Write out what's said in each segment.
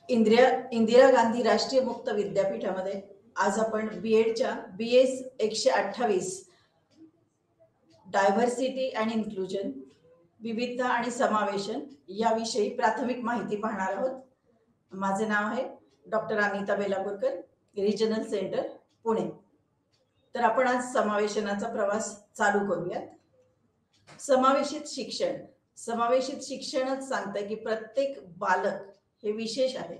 इंदिरा गांधी राष्ट्रीय मुक्त विद्यापीठामध्ये आज आपण बीएडच्या BS 128 डायव्हर्सिटी अँड इन्क्लुजन, विविधता आणि समावेशन याविषयी प्राथमिक माहिती पाहणार आहोत. माझे नाव आहे doctor Anita Belapurkar, regional centre Pune. तर आपण आज समावेशनाचा प्रवास चालू करूयात. समावेशित शिक्षणच सांगतं की प्रत्येक बालक हे विशेष आहे.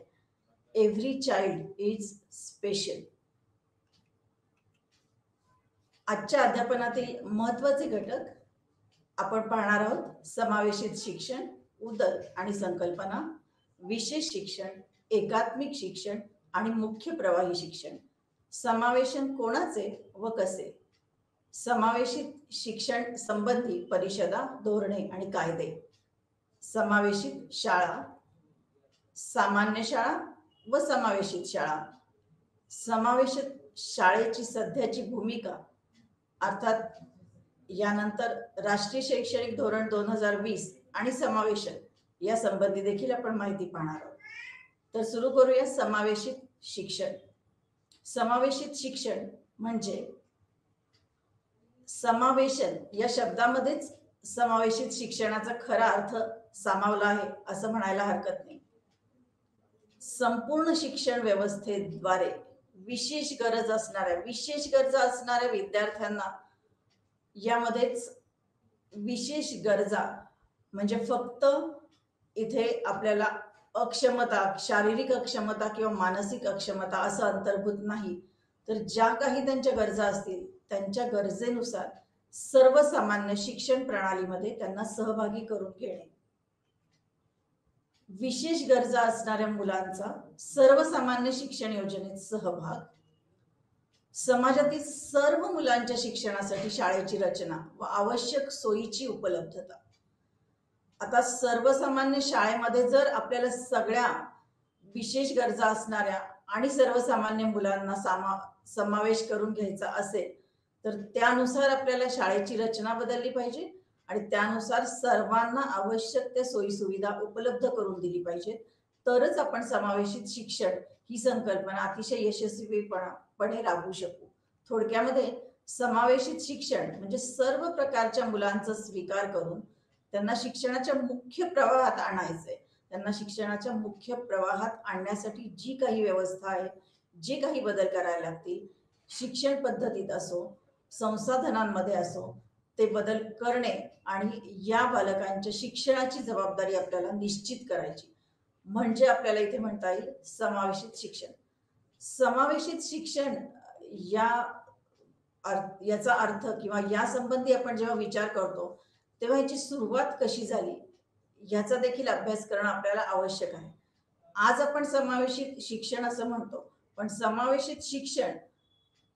Every child is special. आजच्या अध्यापनातील महत्त्वाचे घटक आपण पाहणार आहोत. समावेशित शिक्षण, उदर आणि संकल्पना, विशेष शिक्षण, एकात्मिक शिक्षण आणि मुख्य प्रवाही शिक्षण. समावेशन कोणाचे व कसे? समावेशित शिक्षण संबंधी परिषदा, धोरणे आणि कायदे. समावेशित शाळा, सामान्य शाळा व समावेशित शाळा. समावेशित शाळेची सध्याची भूमिका, अर्थात यानंतर राष्ट्रीय शैक्षणिक धोरण 2020 आणि समावेशन या संबंधी देखील आपण माहिती पाहणार आहोत. तर सुरू करूया. समावेशित शिक्षण. समावेशित शिक्षण म्हणजे समावेशन या शब्दामध्येच समावेशित शिक्षणाचा खरा अर्थ सामावला आहे असं म्हणायला हरकत नाही. संपूर्ण शिक्षण व्यवस्थेद्वारे विशेष गरजा असणाऱ्या विद्यार्थ्यांना, यामध्येच विशेष गरजा म्हणजे फक्त इथे आपल्याला अक्षमता, शारीरिक अक्षमता किंवा मानसिक अक्षमता असं अंतर्भूत नाही, तर ज्या काही त्यांच्या गरजा असतील त्यांच्या गरजेनुसार सर्वसामान्य शिक्षण प्रणालीमध्ये त्यांना सहभागी करून घेणे. विशेष गरजा असणाऱ्या मुलांचा सर्वसामान्य शिक्षण योजनेत सहभाग. समाजातील सर्व मुलांच्या शिक्षणासाठी शाळेची रचना व आवश्यक सोयीची उपलब्धता. आता सर्वसामान्य शाळेमध्ये जर आपल्याला सगळ्या विशेष गरजा असणाऱ्या आणि सर्वसामान्य मुलांना समावेश करून घ्यायचा असेल तर त्यानुसार आपल्याला शाळेची रचना बदलली पाहिजे आणि त्यानुसार सर्वांना आवश्यक त्या सोयी सुविधा उपलब्ध करून दिली पाहिजे. तरच आपण समावेशित शिक्षण ही संकल्पना अतिशय यशस्वीपणे राबवू शकू. थोडक्यामध्ये समावेशित शिक्षण म्हणजे सर्व प्रकारच्या मुलांचा स्वीकार करून त्यांना शिक्षणाच्या मुख्य प्रवाहात आणायचंय. त्यांना शिक्षणाच्या मुख्य प्रवाहात आणण्यासाठी जी काही व्यवस्था आहे, जे काही बदल करायला लागतील, शिक्षण पद्धतीत असो, संसाधनांमध्ये असो, ते बदल करणे आणि या बालकांच्या शिक्षणाची जबाबदारी आपल्याला निश्चित करायची. म्हणजे आपल्याला इथे म्हणता येईल समावेशित शिक्षण. समावेशित शिक्षण याचा अर्थ किंवा या संबंधी आपण जेव्हा विचार करतो तेव्हा याची सुरुवात कशी झाली याचा देखील अभ्यास करणं आपल्याला आवश्यक आहे. आज आपण समावेशित शिक्षण असं म्हणतो, पण समावेशित शिक्षण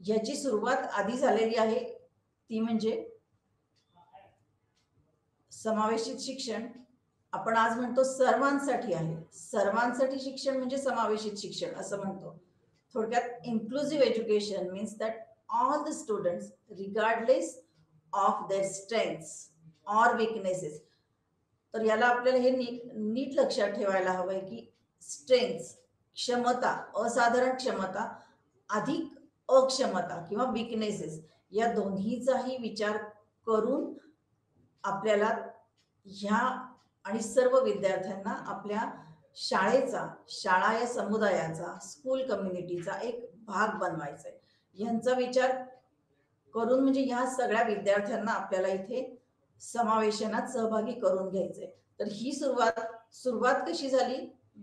याची सुरुवात आधी झालेली आहे. ती म्हणजे समावेशित शिक्षण आपण आज म्हणतो सर्वांसाठी आहे. सर्वांसाठी शिक्षण म्हणजे समावेशित शिक्षण असं म्हणतो. थोडक्यात inclusive education means that all the students regardless of their strengths or weaknesses. तर याला आपल्याला हे नीट लक्षात ठेवायला हवंय की स्ट्रेंथ्स, क्षमता, असाधारण क्षमता अधिक अक्षमता किंवा वीकनेसेस या दोन्हीचाही विचार करून आपल्याला ह्या आणि सर्व विद्यार्थ्यांना आपल्या शाळा या समुदायाचा, स्कूल कम्युनिटीचा एक भाग बनवायचा आहे. यांचा विचार करून म्हणजे ह्या सगळ्या विद्यार्थ्यांना आपल्याला इथे समावेशनात सहभागी करून घ्यायचंय. तर ही सुरुवात कशी झाली?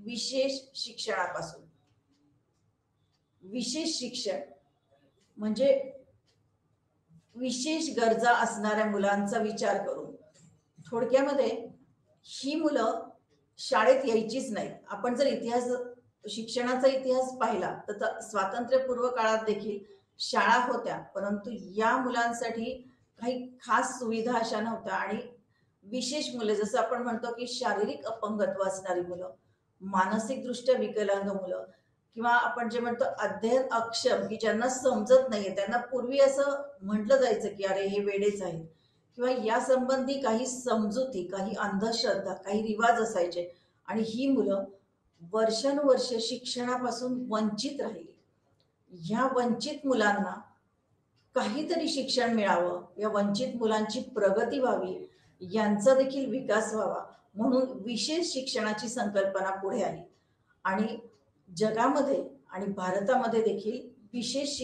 विशेष शिक्षणापासून. विशेष शिक्षण म्हणजे विशेष गरजा असणाऱ्या मुलांचा विचार करून. थोडक्यामध्ये ही मुलं शाळेत यायचीच नाहीत. आपण जर शिक्षणाचा इतिहास पाहिला तर स्वातंत्र्यपूर्व काळात देखील शाळा होत्या, परंतु या मुलांसाठी काही खास सुविधा अशा नव्हत्या. आणि विशेष मुले जसं आपण म्हणतो की शारीरिक अपंगत्व असणारी मुलं, मानसिक दृष्ट्या विकलांग मुलं किंवा आपण जे म्हणतो अध्ययन अक्षम की ज्यांना समजत नाहीये, त्यांना पूर्वी असं म्हटलं जायचं की अरे हे वेडेच आहेत किंवा या संबंधी काही समजुती, काही अंधश्रद्धा, काही रिवाज असायचे. आणि ही मुलं वर्षानुवर्ष शिक्षणापासून वंचित राहिली. ह्या वंचित मुलांना काहीतरी शिक्षण मिळावं, या वंचित मुलांची प्रगती व्हावी, यांचा देखील विकास व्हावा म्हणून विशेष शिक्षणाची संकल्पना पुढे आली. आणि जगामध्ये आणि भारतामध्ये देखील विशेष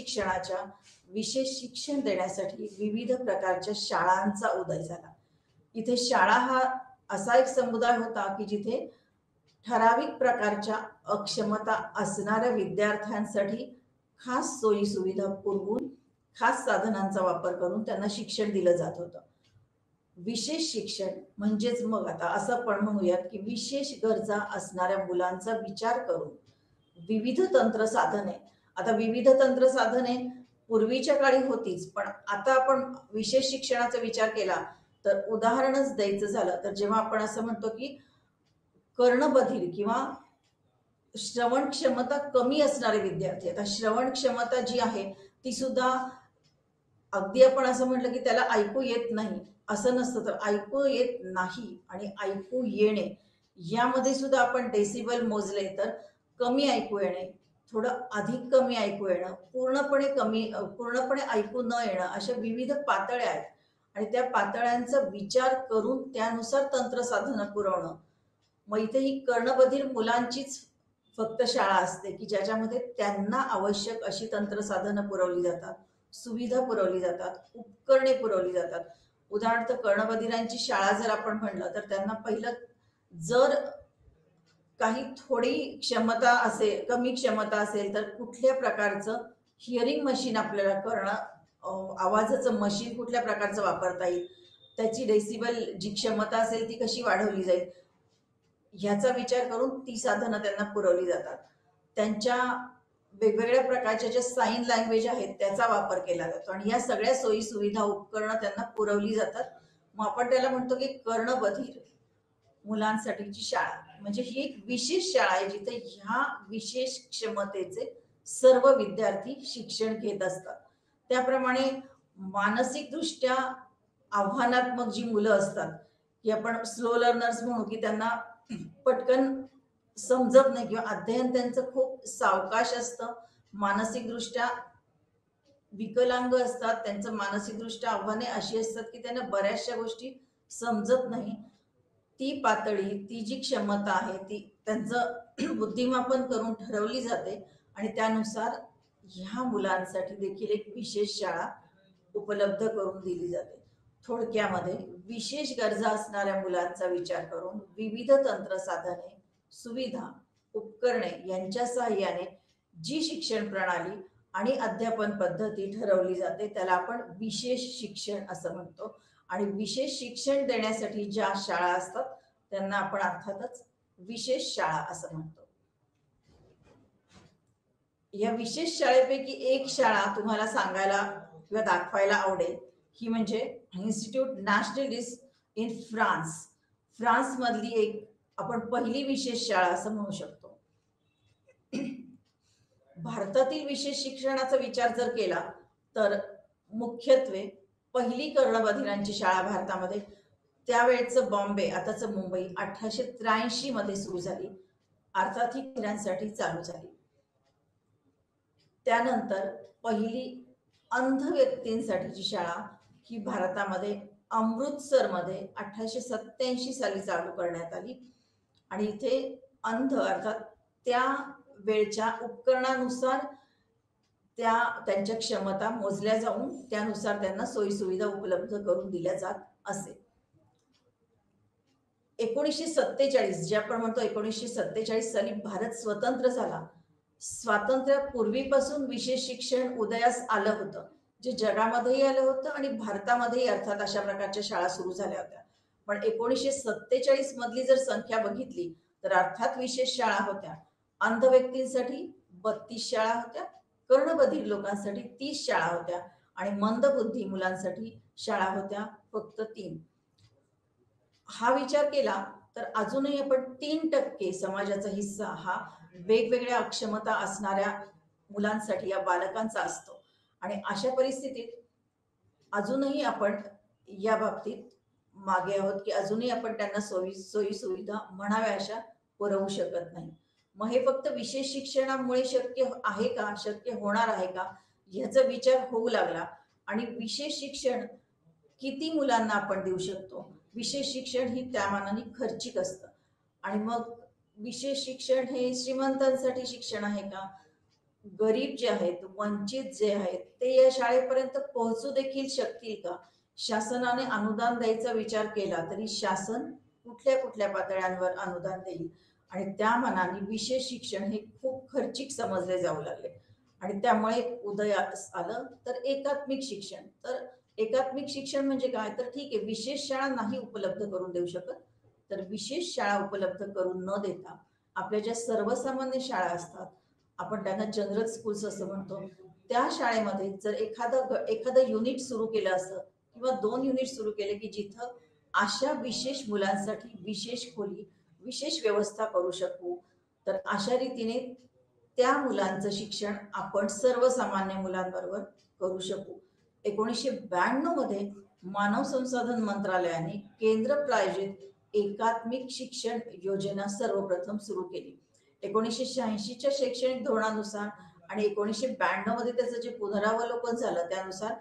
शिक्षण देण्यासाठी विविध प्रकारच्या शाळांचा उदय झाला. इथे शाळा हा असा एक समुदाय होता की जिथे ठराविक प्रकारच्या अक्षमता असणाऱ्या विद्यार्थ्यांसाठी खास सोयी सुविधा पुरवून खास साधनांचा वापर करून त्यांना शिक्षण दिलं जात होतं. विशेष शिक्षण म्हणजेच मग आता असं आपण म्हणूयात की विशेष गरजा असणाऱ्या मुलांचा विचार करून विविध तंत्र साधने, आता विविध तंत्र साधने पूर्वीच्या काळी होतीच, पण आता आपण विशेष शिक्षणाचा विचार केला तर उदाहरणच द्यायचं झालं तर जेव्हा आपण असं म्हणतो की कर्णबधीर किंवा श्रवण क्षमता कमी असणारे विद्यार्थी, आता श्रवण क्षमता जी आहे ती सुद्धा अगदी आपण असं म्हटलं की त्याला ऐकू येत नाही असं नसतं, तर ऐकू येत नाही आणि ऐकू येणे यामध्ये सुद्धा आपण डेसिबल मोजले तर कमी ऐकू येणे, थोडं अधिक कमी ऐकू येणं, पूर्णपणे ऐकू न येणं, अशा विविध पातळ्या आहेत. आणि त्या पातळ्यांचा विचार करून त्यानुसार तंत्रसाधनं पुरवणं. मग इथे ही कर्णबधीर मुलांचीच फक्त शाळा असते की ज्याच्यामध्ये त्यांना आवश्यक अशी तंत्रसाधनं पुरवली जातात, सुविधा पुरवली जातात, उपकरणे पुरवली जातात. उदाहरणार्थ कर्णबधिरांची शाळा जर आपण म्हणलं तर त्यांना पहिलं जर काही थोडी क्षमता असेल, कमी क्षमता असेल तर कुठल्या प्रकारचं हिअरिंग मशीन आपल्याला करणं, आवाजाचं मशीन कुठल्या प्रकारचं वापरता येईल, त्याची डेसिबल जी क्षमता असेल ती कशी वाढवली जाईल, ह्याचा विचार करून ती साधनं त्यांना पुरवली जातात. त्यांच्या वेगवेगळ्या प्रकारच्या ज्या साईन लँग्वेज आहेत त्याचा वापर केला जातो आणि या सगळ्या सोयी सुविधा उपकरणं त्यांना पुरवली जातात. मग आपण त्याला म्हणतो की कर्णबधीर मुलांसाठीची शाळा, म्हणजे ही एक विशेष शाळा आहे जिथे ह्या विशेष क्षमतेचे सर्व विद्यार्थी शिक्षण घेत असतात. त्याप्रमाणे मानसिक दृष्ट्या आव्हानात्मक जी मुलं असतात की आपण स्लो लर्नर्स म्हणू, की त्यांना पटकन समजत नाही किंवा अध्ययन त्यांचं खूप सावकाश असतं, मानसिक दृष्ट्या विकलांग असतात, त्यांचं मानसिक दृष्ट्या आव्हाने अशी असतात की त्यांना बऱ्याचशा गोष्टी समजत नाही, ती पातळी, ती जी क्षमता आहे ती त्यांचं बुद्धिमापन करून ठरवली जाते आणि त्यानुसार ह्या मुलांसाठी देखील एक विशेष शाळा उपलब्ध करून दिली जाते. थोडक्यामध्ये विशेष गरजा असणाऱ्या मुलांचा विचार करून विविध तंत्रसाधने, सुविधा, उपकरणे यांच्या सहाय्याने जी शिक्षण प्रणाली आणि अध्यापन पद्धती ठरवली जाते त्याला आपण विशेष शिक्षण असं म्हणतो. आणि विशेष शिक्षण देण्यासाठी ज्या शाळा असतात त्यांना आपण अर्थातच विशेष शाळा असं म्हणतो. या विशेष शाळेपैकी एक शाळा तुम्हाला सांगायला किंवा दाखवायला आवडेल, ही म्हणजे इन्स्टिट्यूट नॅशनलिस्ट इन फ्रान्स मधली एक आपण पहिली विशेष शाळा असं म्हणू शकतो. भारतातील विशेष शिक्षणाचा विचार जर केला तर मुख्यत्वे पहिली कर्णबधिरांची शाळा भारतामध्ये त्यावेळेचं बॉम्बे, आताचं मुंबई, 1883 मध्ये सुरू झाली, अर्थात ही महिलांसाठी चालू झाली. त्यानंतर पहिली अंध व्यक्तींसाठीची शाळा ही भारतामध्ये अमृतसरमध्ये 1887 साली चालू करण्यात आली आणि इथे अंध अर्थात त्या वेळच्या उपकरणानुसार त्यांच्या क्षमता मोजल्या जाऊन त्यानुसार त्यांना सोयी सुविधा उपलब्ध करून दिल्या जात असे. 1947 जे आपण म्हणतो 1947 साली भारत स्वतंत्र झाला. स्वातंत्र्यापूर्वीपासून विशेष शिक्षण उदयास आलं होतं, जे जगामध्येही आलं होतं आणि भारतामध्येही अर्थात अशा प्रकारच्या शाळा सुरू झाल्या होत्या. पण 1947 मधली जर संख्या बघितली तर अर्थात विशेष शाळा होत्या. अंध व्यक्तींसाठी 32 शाळा होत्या, कर्णबधिर लोकांसाठी 30 शाळा होत्या आणि मंदबुद्धी मुलांसाठी शाळा होत्या फक्त 3. हा विचार केला तर अजूनही आपण 3% समाजाचा हिस्सा हा वेगवेगळ्या अक्षमता असणाऱ्या मुलांसाठी या बालकांचा असतो आणि अशा परिस्थितीत अजूनही आपण या बाबतीत मागे आहोत की अजूनही आपण त्यांना सोयी सुविधा म्हणाव्या अशा पुरवू शकत नाही. मग हे फक्त विशेष शिक्षणामुळे शक्य आहे का, शक्य होणार आहे का, ह्याचा विचार होऊ लागला. आणि विशेष शिक्षण किती मुलांना आपण देऊ शकतो, विशेष शिक्षण ही त्या मानाने खर्चिक असतं. आणि मग विशेष शिक्षण हे श्रीमंतांसाठी शिक्षण आहे का, गरीब जे आहेत, वंचित जे आहेत, ते या शाळेपर्यंत पोहोचू देखील शकतील का? शासनाने अनुदान द्यायचा विचार केला तरी शासन कुठल्या कुठल्या पातळ्यांवर अनुदान देईल, आणि त्या मानाने विशेष शिक्षण हे खूप खर्चिक समजले जाऊ लागले. आणि त्यामुळे उदयास आलं तर एकात्मिक शिक्षण. तर एकात्मिक शिक्षण म्हणजे काय, तर ठीक आहे, विशेष शाळा नाही उपलब्ध करून देऊ शकत, तर विशेष शाळा उपलब्ध करून न देता आपल्या ज्या सर्वसामान्य शाळा असतात, आपण त्यांना जनरल स्कूल्स असं म्हणतो, त्या शाळेमध्ये जर एखादं युनिट सुरू केलं असतं किंवा 2 युनिट सुरू केले की जिथं अशा विशेष मुलांसाठी विशेष खोली, विशेष व्यवस्था करू शकू, तर अशा रीतीने त्या मुलांचं शिक्षण आपण सर्वसामान्य मुलांबरोबर करू शकू. 1992 मध्ये मानव संसाधन मंत्रालयाने केंद्र प्रायोजित एकात्मिक शिक्षण योजना सर्वप्रथम सुरू केली. 1986च्या शैक्षणिक धोरणानुसार आणि 1992 मध्ये त्याचं जे पुनरावलोकन झालं त्यानुसार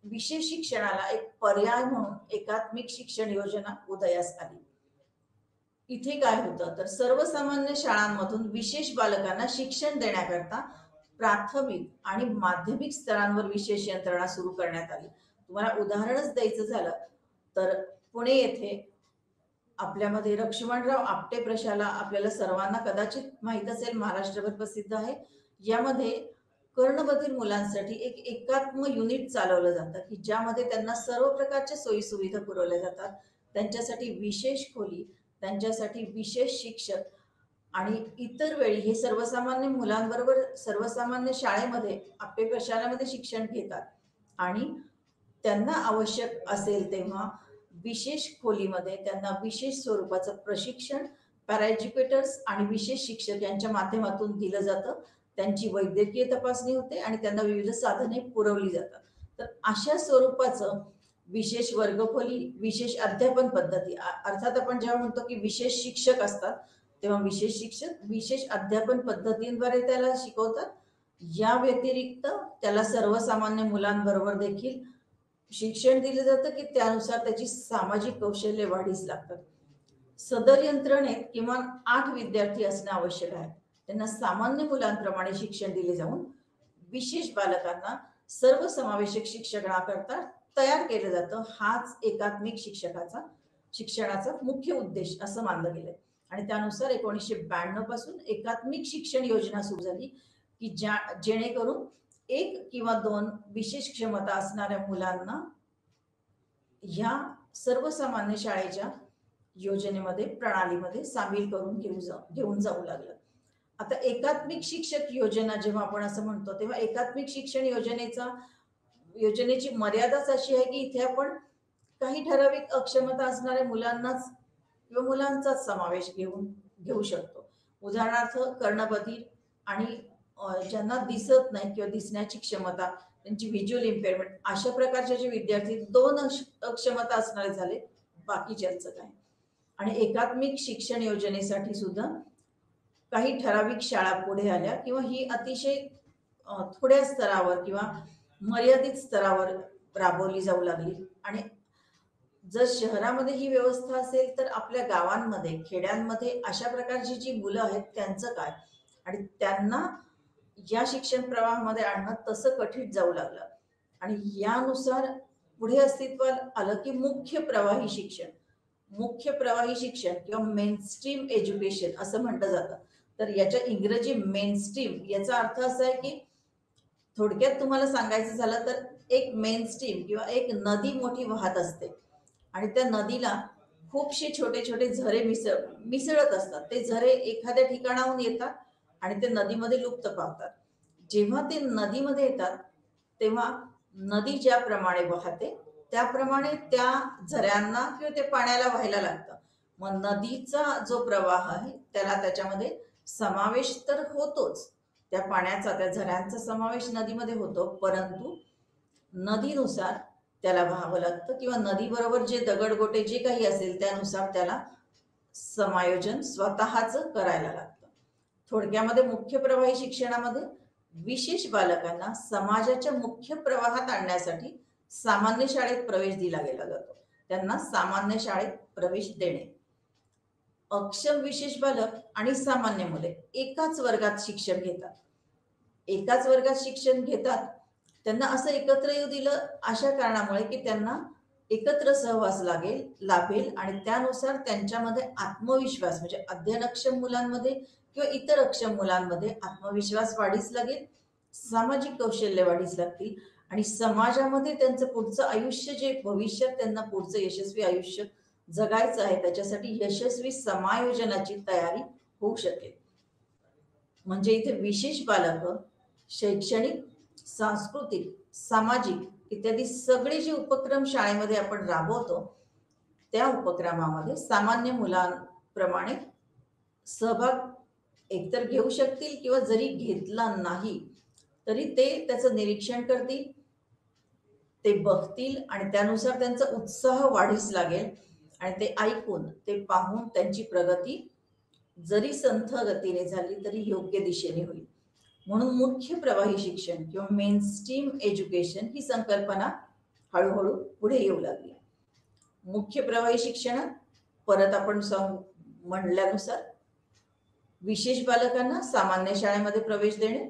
विशेष शिक्षणाला एक पर्याय म्हणून एकात्मिक शिक्षण योजना उदयास आली. इथे काय होतं, तर सर्वसामान्य शाळांमधून विशेष बालकांना शिक्षण देण्याकरता प्राथमिक आणि माध्यमिक स्तरांवर विशेष यंत्रणा सुरू करण्यात आली. तुम्हाला उदाहरणच द्यायचं झालं तर पुणे येथे आपल्यामध्ये लक्ष्मणराव आपटे प्रशाला आपल्याला सर्वांना कदाचित माहित असेल, महाराष्ट्रभर प्रसिद्ध आहे. यामध्ये कर्णबधीर मुलांसाठी एक एकात्म युनिट चालवलं जातं की ज्यामध्ये त्यांना सर्व प्रकारच्या सोयी सुविधा पुरवल्या जातात. त्यांच्यासाठी विशेष खोली, त्यांच्यासाठी विशेष शिक्षक, आणि इतर वेळी हे सर्वसामान्य मुलांबरोबर सर्वसामान्य शाळेमध्ये आपटे प्रशालामध्ये शिक्षण घेतात. आणि त्यांना आवश्यक असेल तेव्हा विशेष खोलीमध्ये त्यांना विशेष स्वरूपाचं प्रशिक्षण पॅराएज्युकेटर्स आणि विशेष शिक्षक यांच्या माध्यमातून दिलं जातं. त्यांची वैद्यकीय तपासणी होते आणि त्यांना विविध साधने पुरवली जातात. तर अशा स्वरूपाचं विशेष वर्गखोली, विशेष अध्यापन पद्धती, अर्थात आपण जेव्हा म्हणतो की विशेष शिक्षक असतात तेव्हा विशेष शिक्षक विशेष अध्यापन पद्धतींद्वारे त्याला शिकवतात. या व्यतिरिक्त त्याला सर्वसामान्य मुलांबरोबर देखील शिक्षण दिलं जातं की त्यानुसार त्याची सामाजिक कौशल्य वाढीस लागतात. सदर यंत्रणेत किमान 8 विद्यार्थी असणे आवश्यक आहे. त्यांना सामान्य मुलांप्रमाणे शिक्षण दिले जाऊन विशेष बालकांना सर्वसमावेशक शिक्षणाकरता तयार केलं जातं. हाच एकात्मिक शिक्षणाचा मुख्य उद्देश असं मानलं गेलंय. आणि त्यानुसार 1992 पासून एकात्मिक शिक्षण योजना सुरू झाली की जेणेकरून 1 किंवा 2 विशेष क्षमता असणाऱ्या मुलांना ह्या सर्वसामान्य शाळेच्या योजनेमध्ये, प्रणालीमध्ये सामील करून घेऊन जाऊ लागलं. आता एकात्मिक शिक्षक योजना जेव्हा आपण असं म्हणतो तेव्हा एकात्मिक शिक्षण योजनेची मर्यादाच अशी आहे की इथे आपण काही ठराविक अक्षमता असणाऱ्या मुलांनाच किंवा मुलांचाच समावेश घेऊ शकतो. उदाहरणार्थ कर्णबधीर आणि ज्यांना दिसत नाही किंवा दिसण्याची क्षमता, त्यांची व्हिज्युअल इम्पेअरमेंट, अशा प्रकारचे जे विद्यार्थी 2 अक्षमता असणारे झाले, बाकीच्यांचं काय. आणि एकात्मिक शिक्षण योजनेसाठी सुद्धा काही ठराविक शाळा पुढे आल्या किंवा ही अतिशय थोड्या स्तरावर किंवा मर्यादित स्तरावर राबवली जाऊ लागली. आणि जर शहरामध्ये ही व्यवस्था असेल तर आपल्या गावांमध्ये, खेड्यांमध्ये अशा प्रकारची जी मुलं आहेत त्यांचं काय, आणि त्यांना या शिक्षण प्रवाहामध्ये आणणं तसं कठीण जाऊ लागलं. आणि यानुसार पुढे अस्तित्वात आलं की मुख्य प्रवाही शिक्षण किंवा मेनस्ट्रीम एज्युकेशन असं म्हटलं जातं. तर याच्या इंग्रजी मेनस्ट्रीम याचा अर्थ असा आहे की थोडक्यात तुम्हाला सांगायचं झालं तर एक मेनस्ट्रीम किंवा एक नदी मोठी वाहत असते आणि त्या नदीला खूपशे छोटे छोटे झरे मिसळत असतात. ते झरे एखाद्या ठिकाणाहून येतात आणि ते नदीमध्ये लुप्त पावतात. जेव्हा ते नदीमध्ये येतात तेव्हा नदी ज्याप्रमाणे वाहते त्याप्रमाणे त्या झऱ्यांना किंवा ते पाण्याला व्हायला लागतं. मग नदीचा जो प्रवाह आहे त्याला त्याच्यामध्ये समावेश तर होतोच, त्या पाण्याचा, त्या झऱ्यांचा समावेश नदीमध्ये होतो, परंतु नदीनुसार त्याला व्हावं लागतं किंवा नदीबरोबर जे दगडगोटे जे काही असेल त्यानुसार त्याला समायोजन स्वतःच करायला लागतं. थोडक्यामध्ये मुख्य प्रवाही शिक्षणामध्ये विशेष बालकांना समाजाच्या मुख्य प्रवाहात आणण्यासाठी सामान्य शाळेत प्रवेश दिला गेला जातो. त्यांना सामान्य शाळेत प्रवेश देणे. अक्षम विशेष बालक आणि सामान्य मुले एकाच वर्गात शिक्षण घेतात. एकाच वर्गात शिक्षण घेतात. त्यांना असं एकत्र येऊ दिलं अशा कारणामुळे की त्यांना एकत्र सहवास लाभेल आणि त्यानुसार त्यांच्यामध्ये आत्मविश्वास म्हणजे अध्ययनक्षम मुलांमध्ये किंवा इतर अक्षम मुलांमध्ये आत्मविश्वास वाढीस लागेल, सामाजिक कौशल्य वाढीस लागतील आणि समाजामध्ये त्यांचं पुढचं आयुष्य जे भविष्यात त्यांना पुढचं यशस्वी आयुष्य जगायचं आहे त्याच्यासाठी यशस्वी समायोजनाची तयारी होऊ शकेल. म्हणजे इथे विशेष बालक शैक्षणिक, सांस्कृतिक, सामाजिक इत्यादी सगळे जे उपक्रम शाळेमध्ये आपण राबवतो त्या उपक्रमामध्ये सामान्य मुलांप्रमाणे सहभाग एकतर घेऊ शकतील किंवा जरी घेतला नाही तरी ते त्याचं निरीक्षण करतील, ते बघतील आणि त्यानुसार त्यांचा उत्साह वाढीस लागेल आणि ते ऐकून, ते पाहून त्यांची प्रगती जरी संथ गतीने झाली तरी योग्य दिशेने होईल. म्हणून मुख्य प्रवाही शिक्षण किंवा मेनस्ट्रीम एज्युकेशन ही संकल्पना हळूहळू पुढे येऊ लागली. मुख्य प्रवाही शिक्षणात परत आपण म्हणल्यानुसार विशेष बालकांना सामान्य शाळेमध्ये प्रवेश देणे,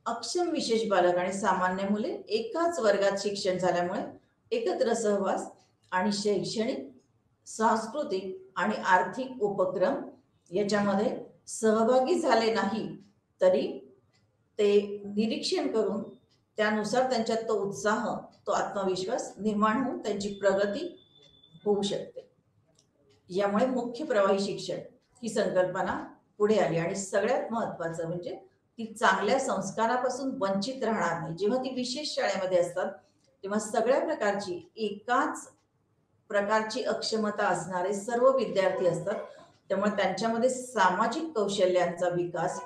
अक्षम विशेष बालक आणि सामान्य मुले एकाच वर्गात शिक्षण झाल्यामुळे एकत्र सहवास आणि शैक्षणिक, सांस्कृतिक आणि आर्थिक उपक्रम याच्यामध्ये सहभागी झाले नाही तरी ते निरीक्षण करून त्यानुसार त्यांच्यात तो उत्साह, तो आत्मविश्वास निर्माण होऊन त्यांची प्रगती होऊ शकते. यामुळे मुख्य प्रवाही शिक्षण ही संकल्पना पुढे आली आणि सगळ्यात महत्वाचं म्हणजे ती चांगल्या संस्कारापासून वंचित राहणार नाही. जेव्हा ती विशेष शाळेमध्ये असतात तेव्हा सगळ्या प्रकारची एकाच प्रकारची अक्षमता असणारे सर्व विद्यार्थी असतात. त्यामुळे त्यांच्यामध्ये सामाजिक कौशल्यांचा विकास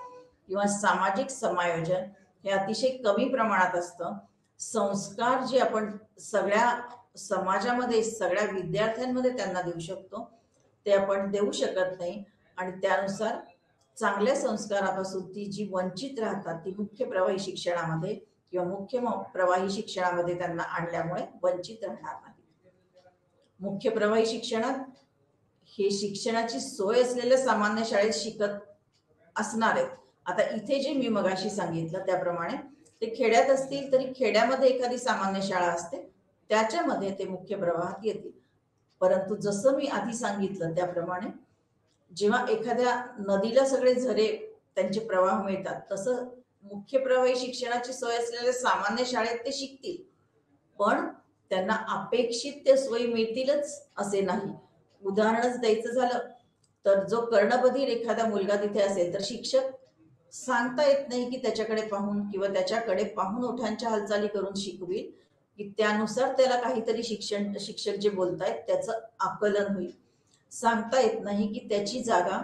किंवा सामाजिक समायोजन हे अतिशय कमी प्रमाणात असतं. संस्कार जे आपण सगळ्या समाजामध्ये सगळ्या विद्यार्थ्यांमध्ये त्यांना देऊ शकतो ते आपण देऊ शकत नाही आणि त्यानुसार चांगल्या संस्कारापासून ती जी वंचित राहतात ती मुख्य प्रवाही शिक्षणामध्ये किंवा मुख्य प्रवाही शिक्षणामध्ये त्यांना आणल्यामुळे वंचित राहणार नाही. मुख्य प्रवाही शिक्षणात हे शिक्षणाची सोय असलेल्या सामान्य शाळेत शिकत असणार आहेत. आता इथे जे मी मगाशी सांगितलं त्याप्रमाणे ते खेड्यात असतील तरी खेड्यामध्ये एखादी सामान्य शाळा असते त्याच्यामध्ये ते मुख्य प्रवाहात येतील. परंतु जसं मी आधी सांगितलं त्याप्रमाणे जेव्हा एखाद्या नदीला सगळे झरे त्यांचे प्रवाह मिळतात तसं मुख्य प्रवाही शिक्षणाची सोय असलेल्या सामान्य शाळेत ते शिकतील, पण त्यांना अपेक्षित त्या सोयी मिळतीलच असे नाही. उदाहरणच द्यायचं झालं तर जो कर्णबधीर एखादा मुलगा तिथे असेल तर शिक्षक सांगता येत नाही की त्याच्याकडे पाहून किंवा त्याच्याकडे पाहून ओठांच्या हालचाली करून शिकवी की त्यानुसार त्याला काहीतरी शिक्षक जे बोलतायत त्याचं आकलन होईल. सांगता येत नाही की त्याची जागा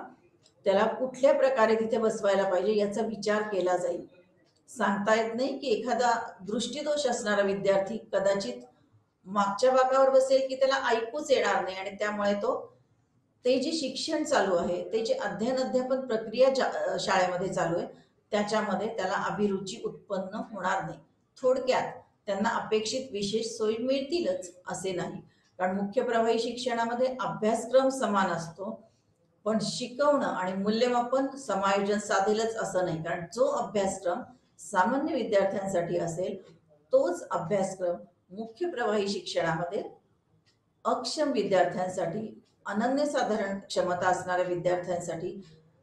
त्याला कुठल्या प्रकारे तिथे बसवायला पाहिजे याचा विचार केला जाईल. सांगता येत नाही की एखादा दृष्टिदोष असणारा विद्यार्थी कदाचित मागच्या बाकावर बसेल की त्याला ऐकूच येणार नाही आणि त्यामुळे ते जे शिक्षण चालू आहे ते जे अध्यापन प्रक्रिया शाळेमध्ये चालू आहे त्याच्यामध्ये त्याला अभिरुची उत्पन्न होणार नाही. थोडक्यात त्यांना अपेक्षित विशेष सोयी मिळतीलच असे नाही, कारण मुख्य प्रवाही शिक्षणामध्ये अभ्यासक्रम समान असतो पण शिकवणं आणि मूल्यमापन समायोजन साधेलच असं नाही. कारण जो अभ्यासक्रम सामान्य विद्यार्थ्यांसाठी असेल तोच अभ्यासक्रम मुख्य प्रवाही शिक्षणामध्ये अक्षम विद्यार्थ्यांसाठी, अनन्यसाधारण क्षमता असणाऱ्या विद्यार्थ्यांसाठी,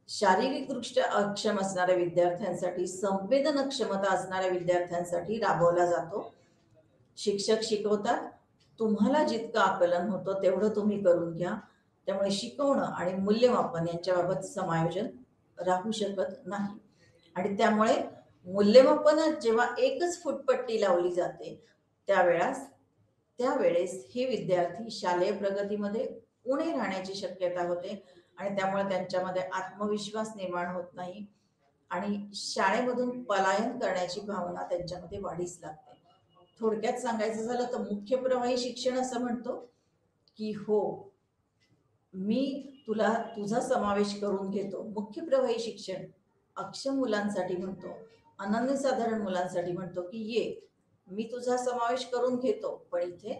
शारीरिकदृष्ट्या अक्षम असणाऱ्या विद्यार्थ्यांसाठी, संवेदन क्षमता असणाऱ्या विद्यार्थ्यांसाठी राबवला जातो. शिक्षक शिकवतात, तुम्हाला जितकं आकलन होतं तेवढं तुम्ही करून घ्या. त्यामुळे शिकवणं आणि मूल्यमापन यांच्याबाबत समायोजन राहू शकत नाही आणि त्यामुळे मूल्यमापनात जेव्हा एकच फुटपट्टी लावली जाते त्यावेळेस हे विद्यार्थी शालेय प्रगतीमध्ये उणे राहण्याची शक्यता होते आणि त्यामुळे त्यांच्यामध्ये आत्मविश्वास निर्माण होत नाही आणि शाळेमधून पलायन करण्याची भावना त्यांच्यामध्ये वाढीस लागते. थोडक्यात सांगायचं झालं तर मुख्य प्रवाही शिक्षण असं म्हणतो की हो, मी तुला तुझा समावेश करून घेतो. मुख्य प्रवाही शिक्षण अक्षम मुलांसाठी म्हणतो, अनन्यसाधारण मुलांसाठी म्हणतो की ये, मी तुझा समावेश करून घेतो, पण इथे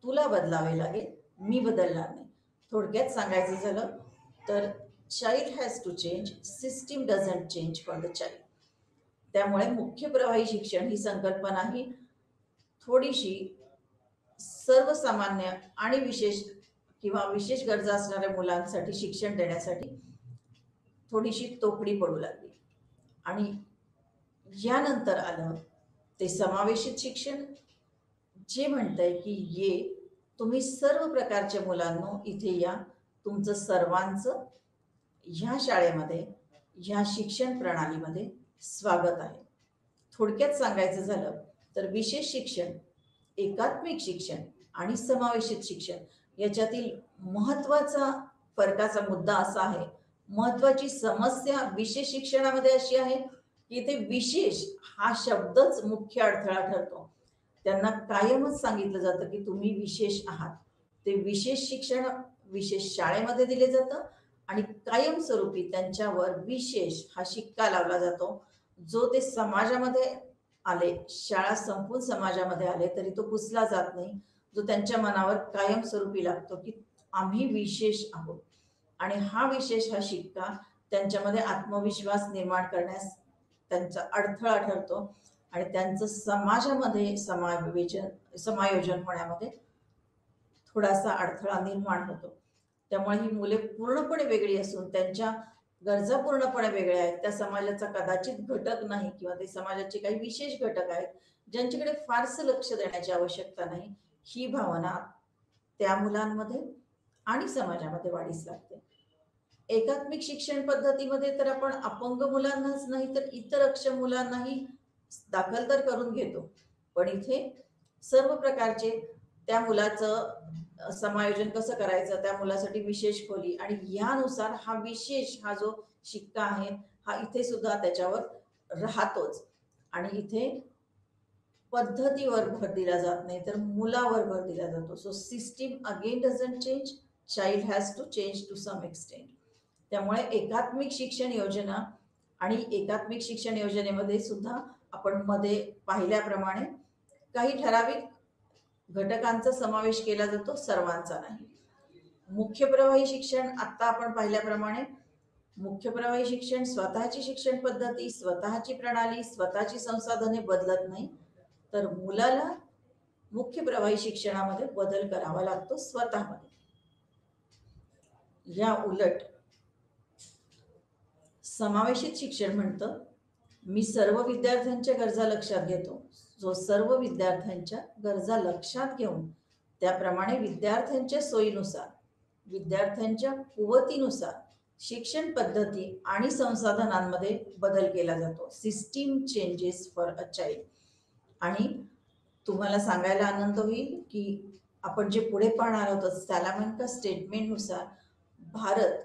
तुला बदलावे लागेल, मी बदलणार नाही. थोडक्यात सांगायचं झालं तर child has to change, system doesn't change for the child. त्यामुळे मुख्य प्रवाही शिक्षण ही संकल्पना ही थोडीशी सर्वसामान्य आणि विशेष किंवा विशेष गरजा असणाऱ्या मुलांसाठी शिक्षण देण्यासाठी थोडीशी तोकडी पडू लागली. आणि यानंतर आलं ते समावेशित शिक्षण, जे म्हणतंय की ये, तुम्ही सर्व प्रकारच्या मुलांनो इथे या, तुमचं सर्वांचं ह्या शाळेमध्ये, ह्या शिक्षण प्रणालीमध्ये स्वागत आहे. थोडक्यात सांगायचं झालं तर विशेष शिक्षण, एकात्मिक शिक्षण आणि समावेशित शिक्षण याच्यातील महत्वाचा फरकाचा मुद्दा असा आहे, महत्वाची समस्या विशेष शिक्षणामध्ये अशी आहे की इथे विशेष हा शब्दच मुख्य अडथळा ठरतो. त्यांना कायमच सांगितलं जातं की तुम्ही विशेष आहात. ते विशेष शिक्षण विशेष शाळेमध्ये दिले जातं आणि कायमस्वरूपी त्यांच्यावर विशेष हा शिक्का लावला जातो, जो ते समाजामध्ये आले, शाळा संपून समाजामध्ये आले तरी तो पुसला जात नाही, जो त्यांच्या मनावर कायमस्वरूपी लागतो की आम्ही विशेष आहोत. आणि हा विशेष हा शिक्का त्यांच्यामध्ये आत्मविश्वास निर्माण करण्यास त्यांचा अडथळा ठरतो आणि त्यांचं समाजामध्ये समायोजन होण्यामध्ये थोडासा अडथळा निर्माण होतो. त्यामुळे ही मुले पूर्णपणे वेगळी असून त्यांच्या गरजा पूर्णपणे वेगळ्या आहेत. त्या समाजाचा कदाचित घटक नाही किंवा ते समाजाचे काही विशेष घटक आहेत ज्यांच्याकडे फारसं लक्ष देण्याची आवश्यकता नाही, ही भावना त्या मुलांमध्ये आणि समाजामध्ये वाढीस लागते. एकात्मिक शिक्षण पद्धतीमध्ये तर आपण अपंग मुलांनाच नाही तर इतर अक्षम मुलांनाही दाखल तर करून घेतो, पण इथे सर्व प्रकारचे त्या मुलाचं समायोजन कसं करायचं, त्या मुलासाठी विशेष खोली आणि यानुसार हा विशेष हा जो शिक्का आहे हा इथे सुद्धा त्याच्यावर राहतोच. आणि इथे पद्धतीवर भर दिला जात नाही तर मुलावर भर दिला जातो. So system again doesn't change, child has to change to some extent. त्यामुळे एकात्मिक शिक्षण योजना आणि एकात्मिक शिक्षण योजनेमध्ये सुद्धा आपण मध्ये पाहिल्याप्रमाणे काही ठराविक घटकांचा समावेश केला जातो, सर्वांचा नाही. मुख्य प्रवाही शिक्षण आता आपण पाहिल्याप्रमाणे मुख्य प्रवाही शिक्षण स्वतःची शिक्षण पद्धती, स्वतःची प्रणाली, स्वतःची संसाधने बदलत नाही, तर मुलाला मुख्य प्रवाही शिक्षणामध्ये बदल करावा लागतो स्वतःमध्ये. या उलट समावेशित शिक्षण म्हणतं मी सर्व विद्यार्थ्यांच्या गरजा लक्षात घेतो, जो सर्व विद्यार्थ्यांच्या गरजा लक्षात घेऊन त्याप्रमाणे विद्यार्थ्यांच्या सोयीनुसार, विद्यार्थ्यांच्या कुवतीनुसार शिक्षण पद्धती आणि संसाधनांमध्ये बदल केला जातो. System changes for a child. आणि तुम्हाला सांगायला आनंद होईल की आपण जे पुढे पाहणार आहोत सॅलामॅन्का स्टेटमेंटनुसार भारत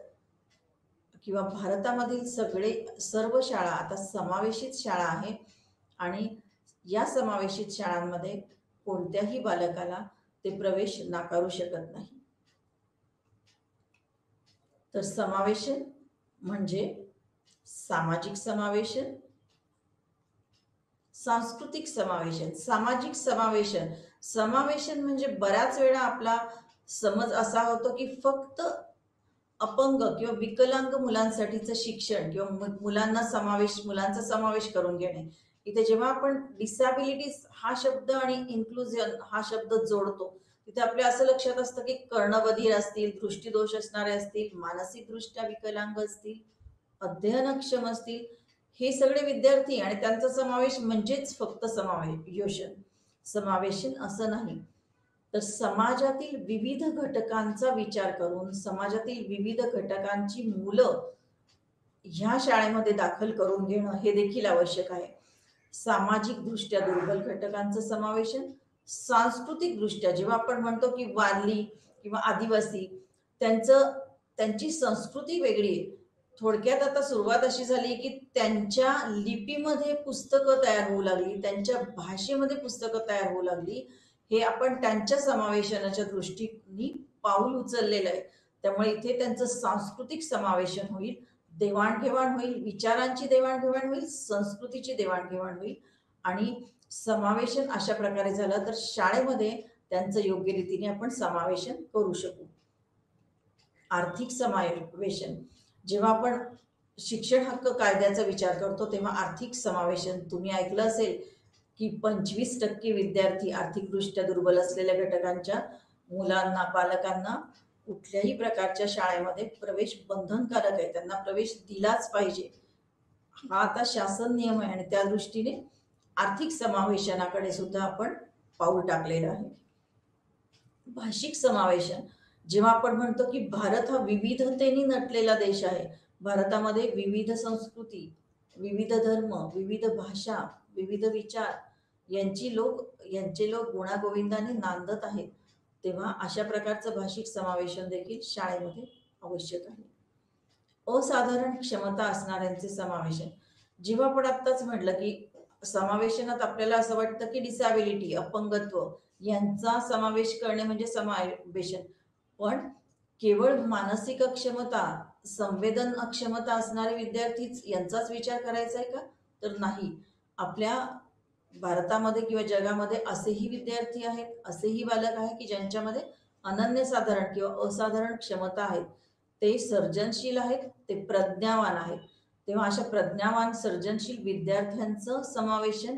किंवा भारतामधील सर्व शाळा आता समावेशित शाळा आहे आणि या समावेशित शाळांमध्ये कोणत्याही बालकाला ते प्रवेश नाकारू शकत नाही. तर समावेशन म्हणजे सामाजिक समावेशन, सांस्कृतिक समावेशन, सामाजिक समावेशन. समावेशन म्हणजे बऱ्याच वेळा आपला समज असा होतो की फक्त अपंग किंवा विकलांग मुलांसाठीचं शिक्षण किंवा मुलांचा समावेश करून घेणे. इथे जेव्हा आपण डिसॅबिलिटीज हा शब्द आणि इन्क्लुजन हा शब्द जोडतो तिथे आपल्या असं लक्षात असतं की कर्णबधिर असतील, दृष्टीदोष असणारे असतील, मानसिकदृष्ट्या विकलांग असतील, अध्ययनक्षम असतील, हे सगळे विद्यार्थी आणि त्यांचा समावेश म्हणजेच फक्त समावेशन असं नाही, तर समाजातील विविध घटकांचा विचार करून समाजातील विविध घटकांची मुलं ह्या शाळेमध्ये दाखल करून घेणं हे देखील आवश्यक आहे. सामाजिक दृष्ट्या दुर्बल घटकांचं समावेशन, सांस्कृतिक दृष्ट्या जेव्हा आपण म्हणतो की वारली किंवा आदिवासी त्यांची संस्कृती वेगळी आहे. थोडक्यात आता सुरुवात अशी झाली की त्यांच्या लिपीमध्ये पुस्तकं तयार होऊ लागली, त्यांच्या भाषेमध्ये पुस्तकं तयार होऊ लागली. हे आपण त्यांच्या समावेशनाच्या दृष्टीने पाऊल उचललेलं आहे. त्यामुळे इथे त्यांचं सांस्कृतिक समावेशन होईल, देवाणघेवाण होईल, विचारांची देवाणघेवाण होईल, संस्कृतीची देवाणघेवाण होईल आणि समावेशन अशा प्रकारे झालं तर शाळेमध्ये त्यांचं योग्य रीतीने आपण समावेशन करू शकू. आर्थिक समावेशन, जेव्हा आपण शिक्षण हक्क कायद्याचा विचार करतो तेव्हा आर्थिक समावेशन, तुम्ही ऐकलं असेल की 25% विद्यार्थी आर्थिकदृष्ट्या दुर्बल असलेल्या घटकांच्या मुलांना, पालकांना कुठल्याही प्रकारच्या शाळेमध्ये प्रवेश बंधनकारक आहे, त्यांना प्रवेश दिलाच पाहिजे. हा आता शासन नियम आहे आणि त्या दृष्टीने आर्थिक समावेशनाकडे सुद्धा आपण पाऊल टाकलेलं आहे. भाषिक समावेशन, जेव्हा आपण म्हणतो की भारत हा विविधतेने नटलेला देश आहे, भारतामध्ये विविध संस्कृती, विविध धर्म, विविध भाषा, विविध विचार यांचे लोक गुणागोविंदाने नांदत आहेत, तेव्हा अशा प्रकारचं भाषिक समावेशन देखील शाळेमध्ये आवश्यक आहे. असाधारण क्षमता असणाऱ्यांचे समावेशन, जेव्हा आपण आत्ताच म्हटलं की समावेशनात आपल्याला असं वाटतं की डिसॅबिलिटी, अपंगत्व यांचा समावेश करणे म्हणजे समावेशन, पण केवळ मानसिक अक्षमता, संवेदन अक्षमता असणारे विद्यार्थीच यांचाच विचार करायचा आहे का? तर नाही. आपल्या भारतामध्ये किंवा जगामध्ये असेही विद्यार्थी आहेत, असेही बालक आहेत की ज्यांच्यामध्ये अनन्यसाधारण किंवा असाधारण क्षमता आहेत, ते सर्जनशील आहेत, ते प्रज्ञावान आहेत. तेव्हा अशा प्रज्ञावान सर्जनशील विद्यार्थ्यांचं समावेशन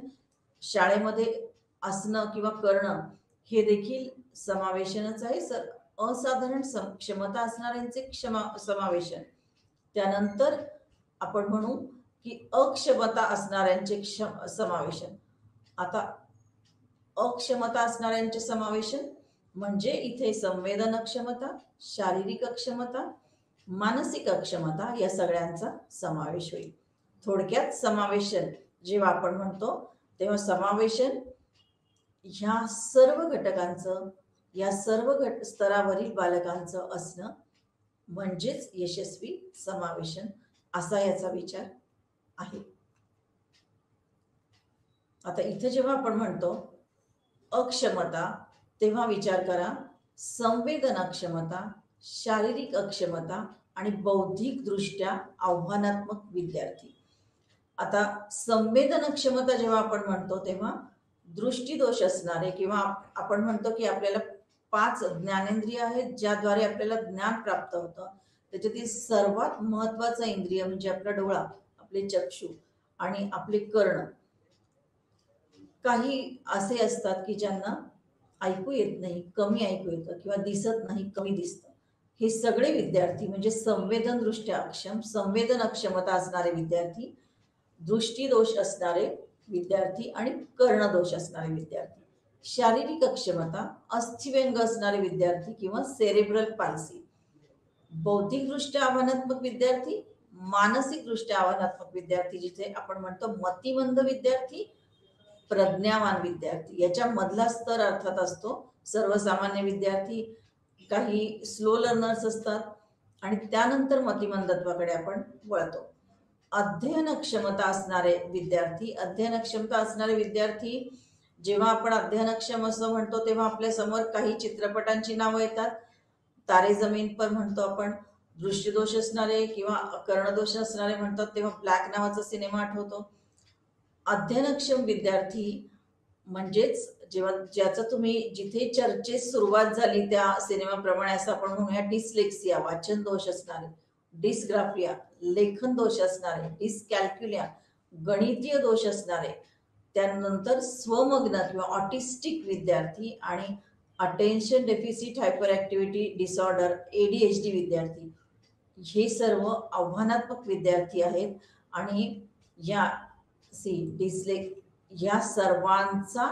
शाळेमध्ये असणं किंवा करणं हे देखील समावेशनच आहे. असाधारण क्षमता असणाऱ्यांचे समावेशन, त्यानंतर आपण म्हणू की अक्षमता असणाऱ्यांचे समावेशन. आता अक्षमता असणाऱ्यांचे समावेशन म्हणजे इथे संवेदन अक्षमता, शारीरिक अक्षमता, मानसिक अक्षमता या सगळ्यांचा समावेश होईल. थोडक्यात समावेशन जेव्हा आपण म्हणतो तेव्हा समावेशन ह्या सर्व घटकांचं, या सर्व स्तरावरील बालकांचं असणं म्हणजेच यशस्वी समावेशन असा याचा विचार आहे. आता इथे जेव्हा आपण म्हणतो अक्षमता तेव्हा विचार करा संवेदन अक्षमता, शारीरिक अक्षमता आणि बौद्धिक दृष्ट्या आव्हानात्मक विद्यार्थी. आता संवेदन अक्षमता जेव्हा आपण म्हणतो तेव्हा दृष्टीदोष असणारे किंवा आपण म्हणतो की आपल्याला 5 ज्ञानेंद्रिय आहेत ज्याद्वारे आपल्याला ज्ञान प्राप्त होतं, त्याच्यातील सर्वात महत्वाचं इंद्रिय म्हणजे आपला डोळा, आपले चक्षु आणि आपले कर्ण. काही असे असतात की ज्यांना ऐकू येत नाही, कमी ऐकू येतं किंवा दिसत नाही, कमी दिसतं. हे सगळे विद्यार्थी म्हणजे संवेदन दृष्ट्या अक्षम, संवेदन अक्षमता असणारे विद्यार्थी, दृष्टीदोष असणारे विद्यार्थी आणि कर्णदोष असणारे विद्यार्थी. शारीरिक अक्षमता, अस्थिव्यंग असणारे विद्यार्थी किंवा सेरेब्रल पाल्सी. बौद्धिकदृष्ट्या आव्हानात्मक विद्यार्थी, मानसिकदृष्ट्या आव्हानात्मक विद्यार्थी, जिथे आपण म्हणतो मतिमंद विद्यार्थी, प्रज्ञावान विद्यार्थी. याच्या मधला स्तर अर्थात असतो सर्वसामान्य विद्यार्थी, काही स्लो लर्नर्स असतात आणि त्यानंतर मतिमंदत्वाकडे आपण वळतो. अध्ययन क्षमता असणारे विद्यार्थी, अध्ययन क्षमता असणारे विद्यार्थी, जेव्हा आपण अध्ययनक्षम असं म्हणतो तेव्हा आपल्या समोर काही चित्रपटांची नावं येतात. तारे जमीन पर म्हणतो आपण, दृष्टीदोष असणारे किंवा कर्णदोष असणारे म्हणतात तेव्हा ब्लॅक नावाचा सिनेमा आठवतो. अध्ययनक्षम विद्यार्थी म्हणजेच जेव्हा ज्याचं तुम्ही जिथे चर्चेस सुरुवात झाली त्या सिनेमाप्रमाणे असं आपण म्हणूया डिसलेक्सिया, वाचन दोष असणारे, डिस्ग्राफिया, लेखन दोष असणारे, डिस्कॅल्क्युलिया, गणितीय दोष असणारे, त्यानंतर स्वमग्न किंवा ऑटिस्टिक विद्यार्थी आणि attention deficit hyper activity disorder ADHD विद्यार्थी, हे सर्व आव्हानात्मक विद्यार्थी आहेत. आणि या सर्वांचा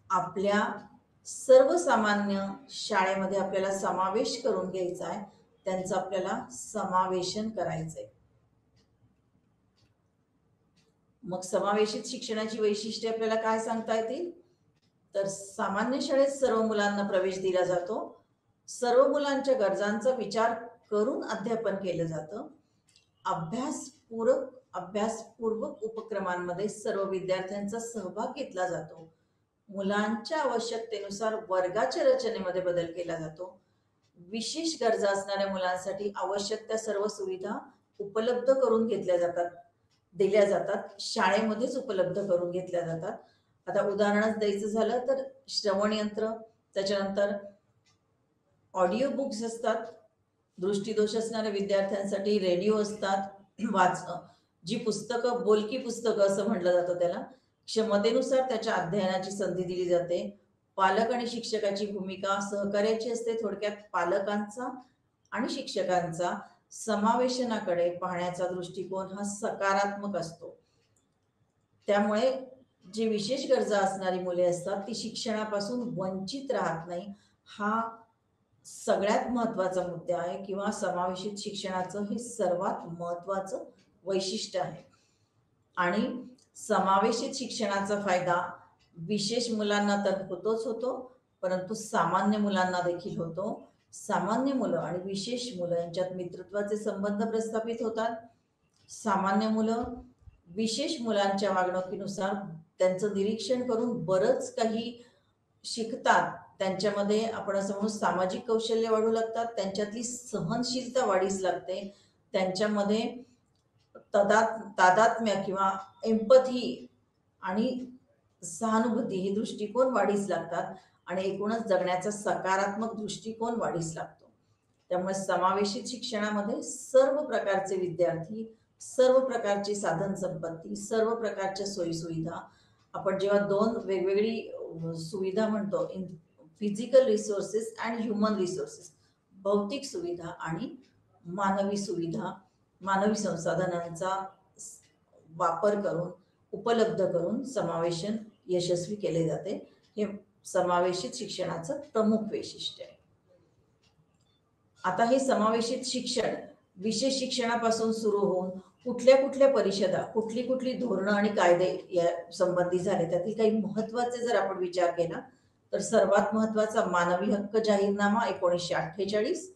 आपल्या सर्वसामान्य शाळेमध्ये आपल्याला समावेश करून घ्यायचा आहे, त्यांचं आपल्याला समावेशन करायचंय. मग समावेशित शिक्षणाची वैशिष्ट्ये आपल्याला काय सांगता येतील? तर सामान्य शाळेत सर्व मुलांना प्रवेश दिला जातो, सर्व मुलांच्या गरजांचा विचार करून अध्यापन केलं जातं, अभ्यासपूर्वक उपक्रमांमध्ये सर्व विद्यार्थ्यांचा सहभाग घेतला जातो, मुलांच्या आवश्यकतेनुसार वर्गाच्या रचनेमध्ये बदल केला जातो, विशेष गरजा असणाऱ्या मुलांसाठी आवश्यक त्या सर्व सुविधा उपलब्ध करून घेतल्या जातात, दिल्या जातात, शाळेमध्येच उपलब्ध करून घेतल्या जातात. आता उदाहरणच द्यायचं झालं तर श्रवण यंत्र, त्याच्यानंतर ऑडिओ बुक्स असतात, दृष्टीदोष असणाऱ्या विद्यार्थ्यांसाठी रेडिओ असतात, जी पुस्तकं, बोलकी पुस्तकं असं म्हटलं जातं त्याला, क्षमतेनुसार त्याच्या अध्ययनाची संधी दिली जाते. पालक आणि शिक्षकाची भूमिका सहकार्याची असते. थोडक्यात पालकांचा आणि शिक्षकांचा समावेशनाकडे पाहण्याचा दृष्टिकोन हा सकारात्मक असतो. त्यामुळे जी विशेष गरजा असणारी मुले असतात ती शिक्षणापासून वंचित राहत नाही, हा सगळ्यात महत्वाचा मुद्दा आहे किंवा समावेशित शिक्षणाचं हे सर्वात महत्वाचं वैशिष्ट्य आहे. आणि समावेशित शिक्षणाचा फायदा विशेष मुलांना तर होतोच होतो, परंतु सामान्य मुलांना देखील होतो. सामान्य मुलं आणि विशेष मुलं यांच्यात मित्रत्वाचे संबंध प्रस्थापित होतात. सामान्य मुलं विशेष मुलांच्या वागणुकीनुसार त्यांचं निरीक्षण करून बरंच काही शिकतात. त्यांच्यामध्ये आपण असं म्हणू सामाजिक कौशल्य वाढू लागतात, त्यांच्यातली सहनशीलता वाढीस लागते, त्यांच्यामध्ये तादात्म्य किंवा एम्पथी आणि सहानुभूती हे दृष्टिकोन वाढीस लागतात आणि एकूणच जगण्याचा सकारात्मक दृष्टिकोन वाढीस लागतो. त्यामुळे समावेशित शिक्षणामध्ये सर्व प्रकारचे विद्यार्थी, सर्व प्रकारची साधन संपत्ती, सर्व प्रकारच्या सोयीसुविधा, आपण जेव्हा दोन वेगवेगळी सुविधा म्हणतो, physical resources and human resources, भौतिक सुविधा आणि मानवी सुविधा, मानवी संसाधनांचा वापर करून, उपलब्ध करून समावेशन यशस्वी केले जाते. हे समावेशित शिक्षणाचं प्रमुख वैशिष्ट्य आहे. आता हे समावेशित शिक्षण विशेष शिक्षणापासून सुरू होऊन कुठल्या कुठल्या परिषदा, कुठली धोरणं आणि कायदे या संबंधी झाले, त्यातील काही महत्वाचे जर आपण विचार केला तर सर्वात महत्वाचा मानवी हक्क जाहीरनामा 1948,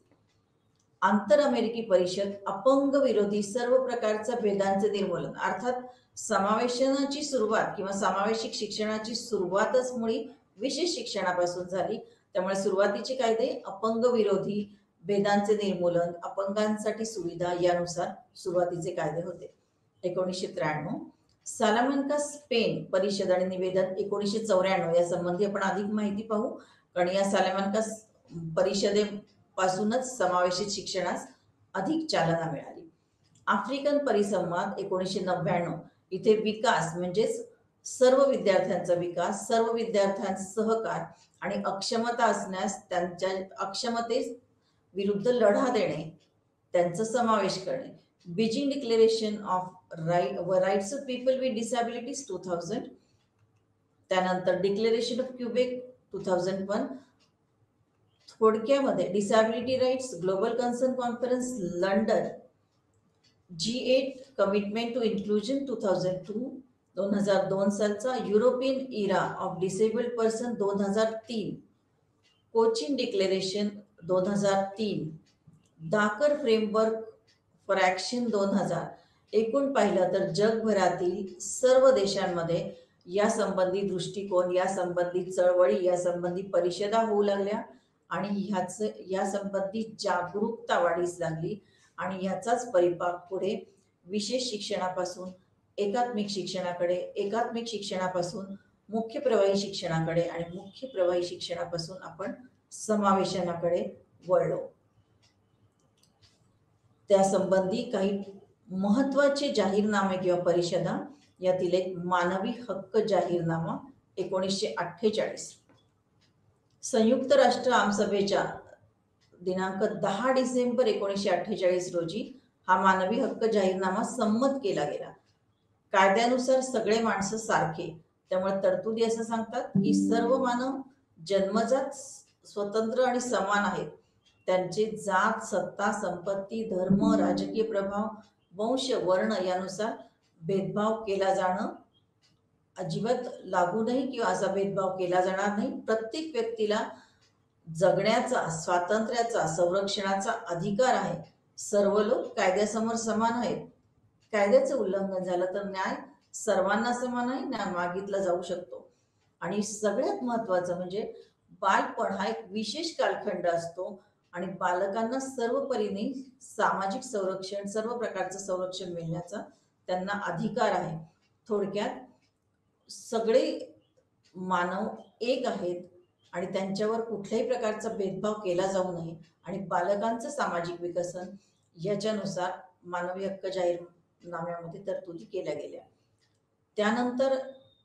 आंतर अमेरिकी परिषद अपंग विरोधी सर्व प्रकारच्या भेदांचे निर्मूलन, अर्थात समावेशनाची सुरुवात किंवा समावेशिक शिक्षणाची सुरुवातच मुळी विशेष शिक्षणापासून झाली. त्यामुळे सुरुवातीचे कायदे अपंग विरोधी, भेदांचे निर्मूलन, अपंगांसाठी सुविधा यानुसार सुरुवातीचे कायदे होते. 1993 सालामंका स्पेन परिषद आणि निवेदन 1994 या संबंधी आपण अधिक माहिती पाहू, कारण या सालामंका परिषदेपासूनच समावेशित शिक्षणास अधिक चालना मिळाली. आफ्रिकन परिसंवाद 1999, इथे विकास म्हणजेच सर्व विद्यार्थ्यांचा विकास, सर्व विद्यार्थ्यांचा सहकार आणि अक्षमता असण्यास त्यांच्या अक्षमते विरुद्ध लढा देणे, त्यांचा समावेश करणे. Beijing declaration of rights of people with disabilities 2000, त्यानंतर डिक्लेरेशन ऑफ क्युबेक 2001, थोडक्यामध्ये disability rights global concern conference London, G8 commitment to inclusion 2002 सालचा, European era of disabled person 2003, Cochin declaration 2003, Dakar framework for action 2000. एकूण पाहिलं तर जगभरातील सर्व देशांमध्ये या संबंधी दृष्टिकोन, या संबंधी चळवळी, या संबंधी परिषदा होऊ लागल्या आणि या संबंधी जागरूकता वाढीस लागली आणि ह्याचाच परिपाक पुढे विशेष शिक्षणापासून एकात्मिक शिक्षणाकडे, एकात्मिक शिक्षणापासून मुख्य प्रवाही शिक्षणाकडे आणि मुख्य प्रवाही शिक्षणापासून आपण समावेशनाकडे वळलो. त्या संबंधी काही महत्वाचे जाहीरनामे किंवा परिषदा, यातील एक मानवी हक्क जाहीरनामा 1948, संयुक्त राष्ट्र आमसभेच्या दिनांक 10 डिसेंबर 1948 रोजी हा मानवी हक्क जाहीरनामा संमत केला गेला. कायद्यानुसार सगळे माणसं सारखे, त्यामुळे तरतुदी असं सांगतात की सर्व मानव जन्मजात स्वतंत्र आणि समान आहेत. त्यांचे जात, सत्ता, संपत्ती, धर्म, राजकीय प्रभाव, वंश, वर्ण यानुसार भेदभाव केला जाणं अजिबात लागू नाही किंवा असा भेदभाव केला जाणार नाही. प्रत्येक व्यक्तीला जगण्याचा, स्वातंत्र्याचा, संरक्षणाचा अधिकार आहे. सर्व लोक कायद्यासमोर समान आहेत. कायद्याचं उल्लंघन झालं तर न्याय सर्वांना समान आहे, न्याय मागितला जाऊ शकतो. आणि सगळ्यात महत्वाचं म्हणजे बालपण हा एक विशेष कालखंड असतो. आणि बालकांना सर्व परीने सामाजिक संरक्षण, सर्व प्रकारचं संरक्षण मिळण्याचा त्यांना अधिकार आहे. थोडक्यात सगळे मानव एक आहेत आणि त्यांच्यावर कुठल्याही प्रकारचा भेदभाव केला जाऊ नये आणि बालकांचं सामाजिक विकसन याच्यानुसार मानवी हक्क जाहीरनाम्यामध्ये तरतुदी केल्या गेल्या. त्यानंतर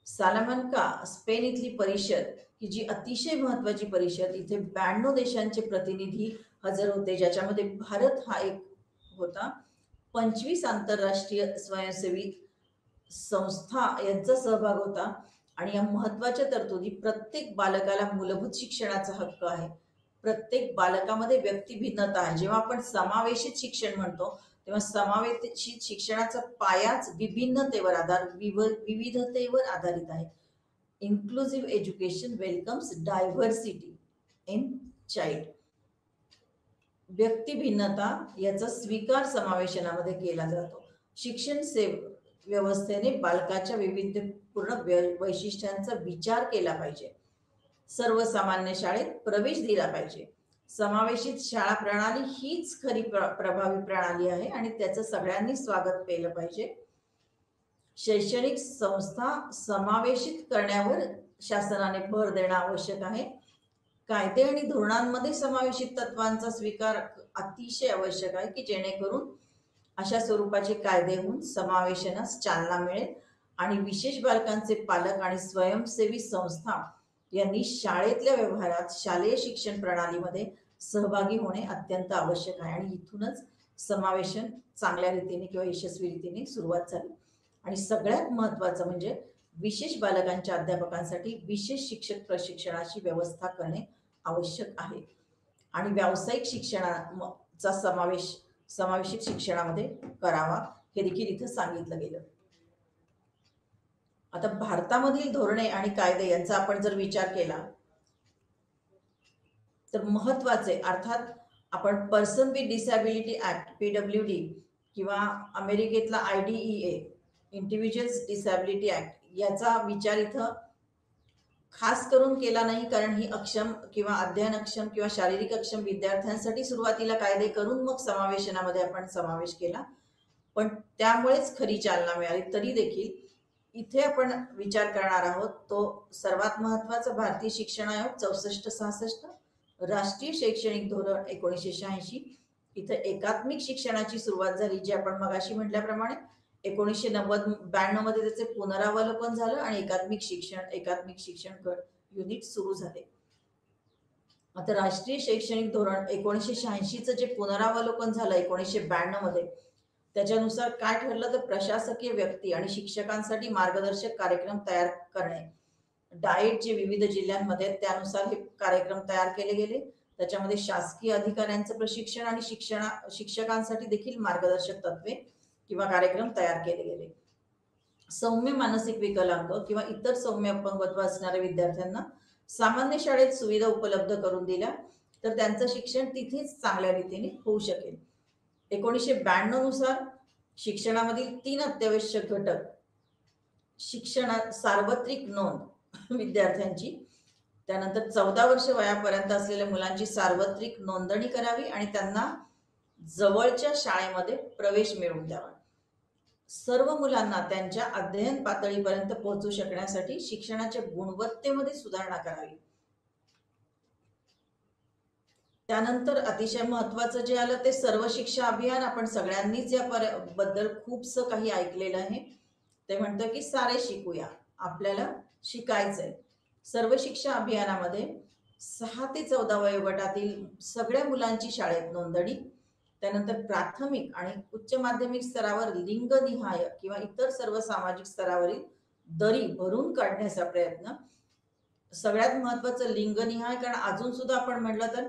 सालामनका स्पेन इथली परिषद, की जी अतिशय महत्वाची परिषद, इथे 92 देशांचे प्रतिनिधी हजर होते, ज्याच्यामध्ये भारत हा एक होता. 25 आंतरराष्ट्रीय स्वयंसेवी संस्था यांचा सहभाग होता आणि या महत्वाच्या तरतुदी प्रत्येक बालकाला मूलभूत शिक्षणाचा हक्क आहे. प्रत्येक बालकामध्ये व्यक्तिभिन्नता आहे. जेव्हा आपण समावेशित शिक्षण म्हणतो तेव्हा समावेशित शिक्षणाचा पायाच विविधतेवर आधारित आहे. Inclusive education welcomes diversity in child. व्यक्तिभिन्नता याचा स्वीकार समावेशनामध्ये केला जातो. शिक्षण व्यवस्थेने बालकाच्या विविधपूर्ण वैशिष्ट्यांचा विचार केला पाहिजे. सर्वसामान्य शाळेत प्रवेश दिला पाहिजे. समावेशित शाळा प्रणाली हीच खरी प्रभावी प्रणाली आहे आणि त्याचं सगळ्यांनी स्वागत केलं पाहिजे. शैक्षणिक संस्था समावेशित करण्यावर शासनाने भर देणं आवश्यक आहे. कायदे आणि धोरणांमध्ये समावेशित तत्वांचा स्वीकार अतिशय आवश्यक आहे, की जेणेकरून अशा स्वरूपाचे कायदे होऊन समावेशनास चालना मिळेल आणि विशेष बालकांचे पालक आणि स्वयंसेवी संस्था यांनी शाळेतल्या व्यवहारात शालेय शिक्षण प्रणालीमध्ये सहभागी होणे अत्यंत आवश्यक आहे. आणि इथूनच समावेशन चांगल्या रीतीने किंवा यशस्वी रीतीने सुरुवात झाली. आणि सगळ्यात महत्वाचं म्हणजे विशेष बालकांच्या अध्यापकांसाठी विशेष शिक्षक प्रशिक्षणाची व्यवस्था करणे आवश्यक आहे आणि व्यावसायिक शिक्षणाचा समावेशित शिक्षणामध्ये करावा हे देखील इथं सांगितलं गेलं. आता भारतामधील धोरणे आणि कायदे यांचा आपण जर विचार केला तर महत्वाचे, अर्थात आपण person with disability act PWD किंवा अमेरिकेतला IDEA इंडिव्हिज्युअल्स डिसॅबिलिटी ऍक्ट याचा विचार इथं खास करून केला नाही, कारण ही अक्षम किंवा अध्ययनक्षम किंवा शारीरिक अक्षम विद्यार्थ्यांसाठी सुरुवातीला कायदे करून मग समावेशनामध्ये आपण समावेश केला, पण त्यामुळेच खरी चालना मिळाली. तरी देखील इथे आपण विचार करणार आहोत तो सर्वात महत्वाचा भारतीय शिक्षण आयोग 6466, राष्ट्रीय शैक्षणिक धोरण 1986. इथे एकात्मिक शिक्षणाची सुरुवात झाली, जी आपण मगाशी म्हटल्याप्रमाणे 1992 मध्ये त्याचे पुनरावलोकन झालं आणि एकात्मिक शिक्षण गट युनिट सुरू झाले. आता राष्ट्रीय शैक्षणिक धोरण 1986चं जे पुनरावलोकन झालं 1992 मध्ये, त्याच्यानुसार काय ठरलं तर प्रशासकीय व्यक्ती आणि शिक्षकांसाठी मार्गदर्शक कार्यक्रम तयार करणे. डाएट जे विविध जिल्ह्यांमध्ये त्यानुसार हे कार्यक्रम तयार केले गेले. त्याच्यामध्ये शासकीय अधिकाऱ्यांचं प्रशिक्षण आणि शिक्षकांसाठी देखील मार्गदर्शक तत्वे किंवा कार्यक्रम तयार केले गेले. सौम्य मानसिक विकलांग किंवा इतर सौम्य अपंगत्व असणाऱ्या विद्यार्थ्यांना सामान्य शाळेत सुविधा उपलब्ध करून दिल्या तर त्यांचं शिक्षण तिथेच चांगल्या रीतीने होऊ शकेल. 1992 नुसार शिक्षणामधील 3 अत्यावश्यक घटक, शिक्षणात सार्वत्रिक नोंद विद्यार्थ्यांची, त्यानंतर 14 वर्ष वयापर्यंत असलेल्या मुलांची सार्वत्रिक नोंदणी करावी आणि त्यांना जवळच्या शाळेमध्ये प्रवेश मिळवून द्यावा. सर्व मुलांना त्यांच्या अध्ययन पातळीपर्यंत पोहोचू शकण्यासाठी शिक्षणाच्या गुणवत्तेमध्ये सुधारणा करावी. त्यानंतर अतिशय महत्वाचं जे आलं ते सर्व शिक्षा अभियान. आपण सगळ्यांनीच याबद्दल खूपसं काही ऐकलेलं आहे. ते म्हणतं की सारे शिकूया, आपल्याला शिकायचंय. सर्व शिक्षा अभियानामध्ये 6 ते 14 वयोगटातील सगळ्या मुलांची शाळेत नोंदणी, त्यानंतर प्राथमिक आणि उच्च माध्यमिक स्तरावर लिंगनिहाय किंवा इतर सर्व सामाजिक स्तरावरील दरी भरून काढण्याचा प्रयत्न. सगळ्यात महत्वाचं लिंगनिहाय, कारण अजून सुद्धा आपण म्हटलं तर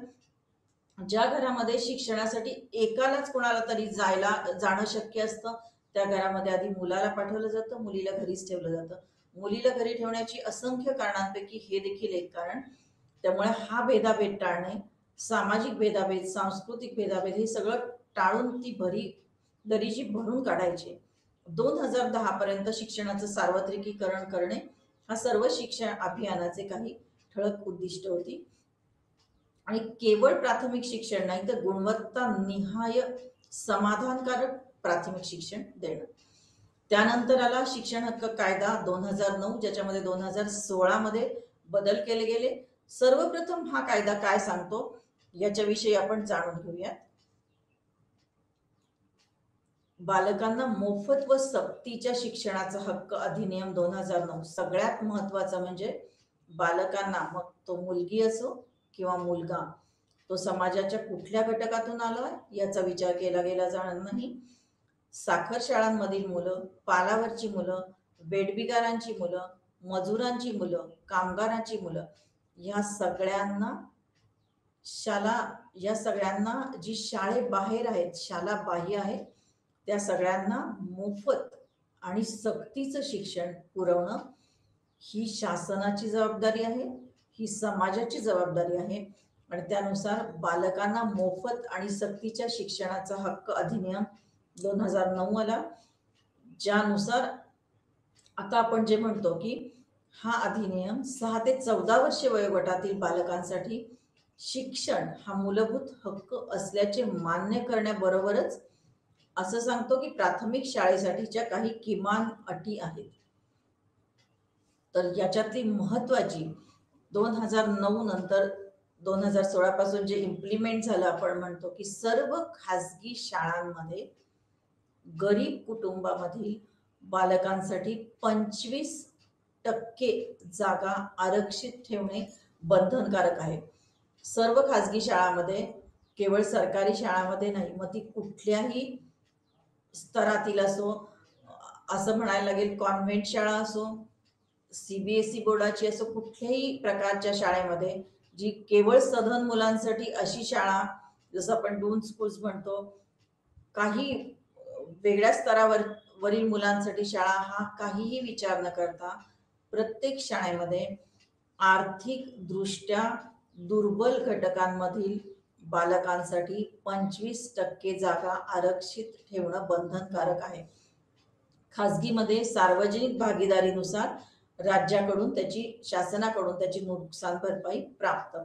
ज्या घरामध्ये शिक्षणासाठी एकालाच कोणाला तरी जाणं शक्य असतं त्या घरामध्ये आधी मुलाला पाठवलं जातं, मुलीला घरीच ठेवलं जातं. मुलीला घरी ठेवण्याची असंख्य कारणांपैकी हे देखील एक कारण. त्यामुळे हा भेदाभेद टाळणे, सामाजिक भेदाभेद, सांस्कृतिक भेदाभेद हे सगळं टाळून ती दरीची भरून काढायची. 2010 पर्यंत शिक्षणाचं सार्वत्रिकीकरण करणे हा सर्व शिक्षण अभियानाचे काही ठळक उद्दिष्ट होती. आणि केवळ प्राथमिक शिक्षण नाही तर गुणवत्ता निहाय समाधानकारक प्राथमिक शिक्षण देणं. त्यानंतर आला शिक्षण हक्क कायदा 2009, ज्याच्यामध्ये 2016 मध्ये बदल केले गेले. सर्वप्रथम हा कायदा काय सांगतो याच्याविषयी आपण जाणून घेऊयात. बालकांना मोफत व सक्तीच्या शिक्षणाचा हक्क अधिनियम 2009. सगळ्यात महत्वाचा म्हणजे बालकांना, मग तो मुलगी असो किंवा मुलगा, तो समाजाच्या कुठल्या घटकातून आलाय याचा विचार केला गेला जाणार नाही. साखर शाळांमधील मुलं, पालावरची मुलं, वेठबिगारांची मुलं, मजुरांची मुलं, कामगारांची मुलं, या सगळ्यांना जी शाळेबाहेर आहेत, शाळा बाह्य आहेत, त्या सगळ्यांना मोफत आणि सक्तीचं शिक्षण पुरवणं ही शासनाची जबाबदारी आहे, ही समाजाची जबाबदारी आहे. आणि त्यानुसार बालकांना मोफत आणि सक्तीच्या शिक्षणाचा हक्क अधिनियम 2009 आला, ज्यानुसार आता आपण जे म्हणतो की हा अधिनियम 6 ते 14 वर्षे वयोगटातील बालकांसाठी शिक्षण हा मूलभूत हक्क असल्याचे मान्य करण्याबरोबरच असं सांगतो की प्राथमिक शाळेसाठीच्या काही किमान अटी आहेत. तर याच्यातली महत्वाची 2009 नंतर 2016 पासून जे इम्प्लिमेंट झालं, आपण म्हणतो की सर्व खासगी शाळांमध्ये गरीब कुटुंबामधील बालकांसाठी 25% जागा आरक्षित ठेवणे बंधनकारक आहे. सर्व खासगी शाळांमध्ये, केवळ सरकारी शाळांमध्ये नाही, मग ती कुठल्याही स्तरातील असो, असं म्हणायला लागेल कॉन्व्हेंट शाळा असो, सीबीएसई बोर्डाची असो, कुठल्याही प्रकारच्या शाळेमध्ये जी केवळ सधन मुलांसाठी अशी शाळा, जसं आपण डून स्कूल्स म्हणतो, काही वेगळ्या स्तरावरील मुलांसाठी शाळा, हा काहीही विचार न करता प्रत्येक शाळेमध्ये आर्थिक दृष्ट्या दुर्बल घटकांमधील बालकांसाठी 25% जागा आरक्षित ठेवणं बंधनकारक आहे. खासगीमध्ये सार्वजनिक भागीदारीनुसार शासनाकडून त्याची नुकसान भरपाई प्राप्त.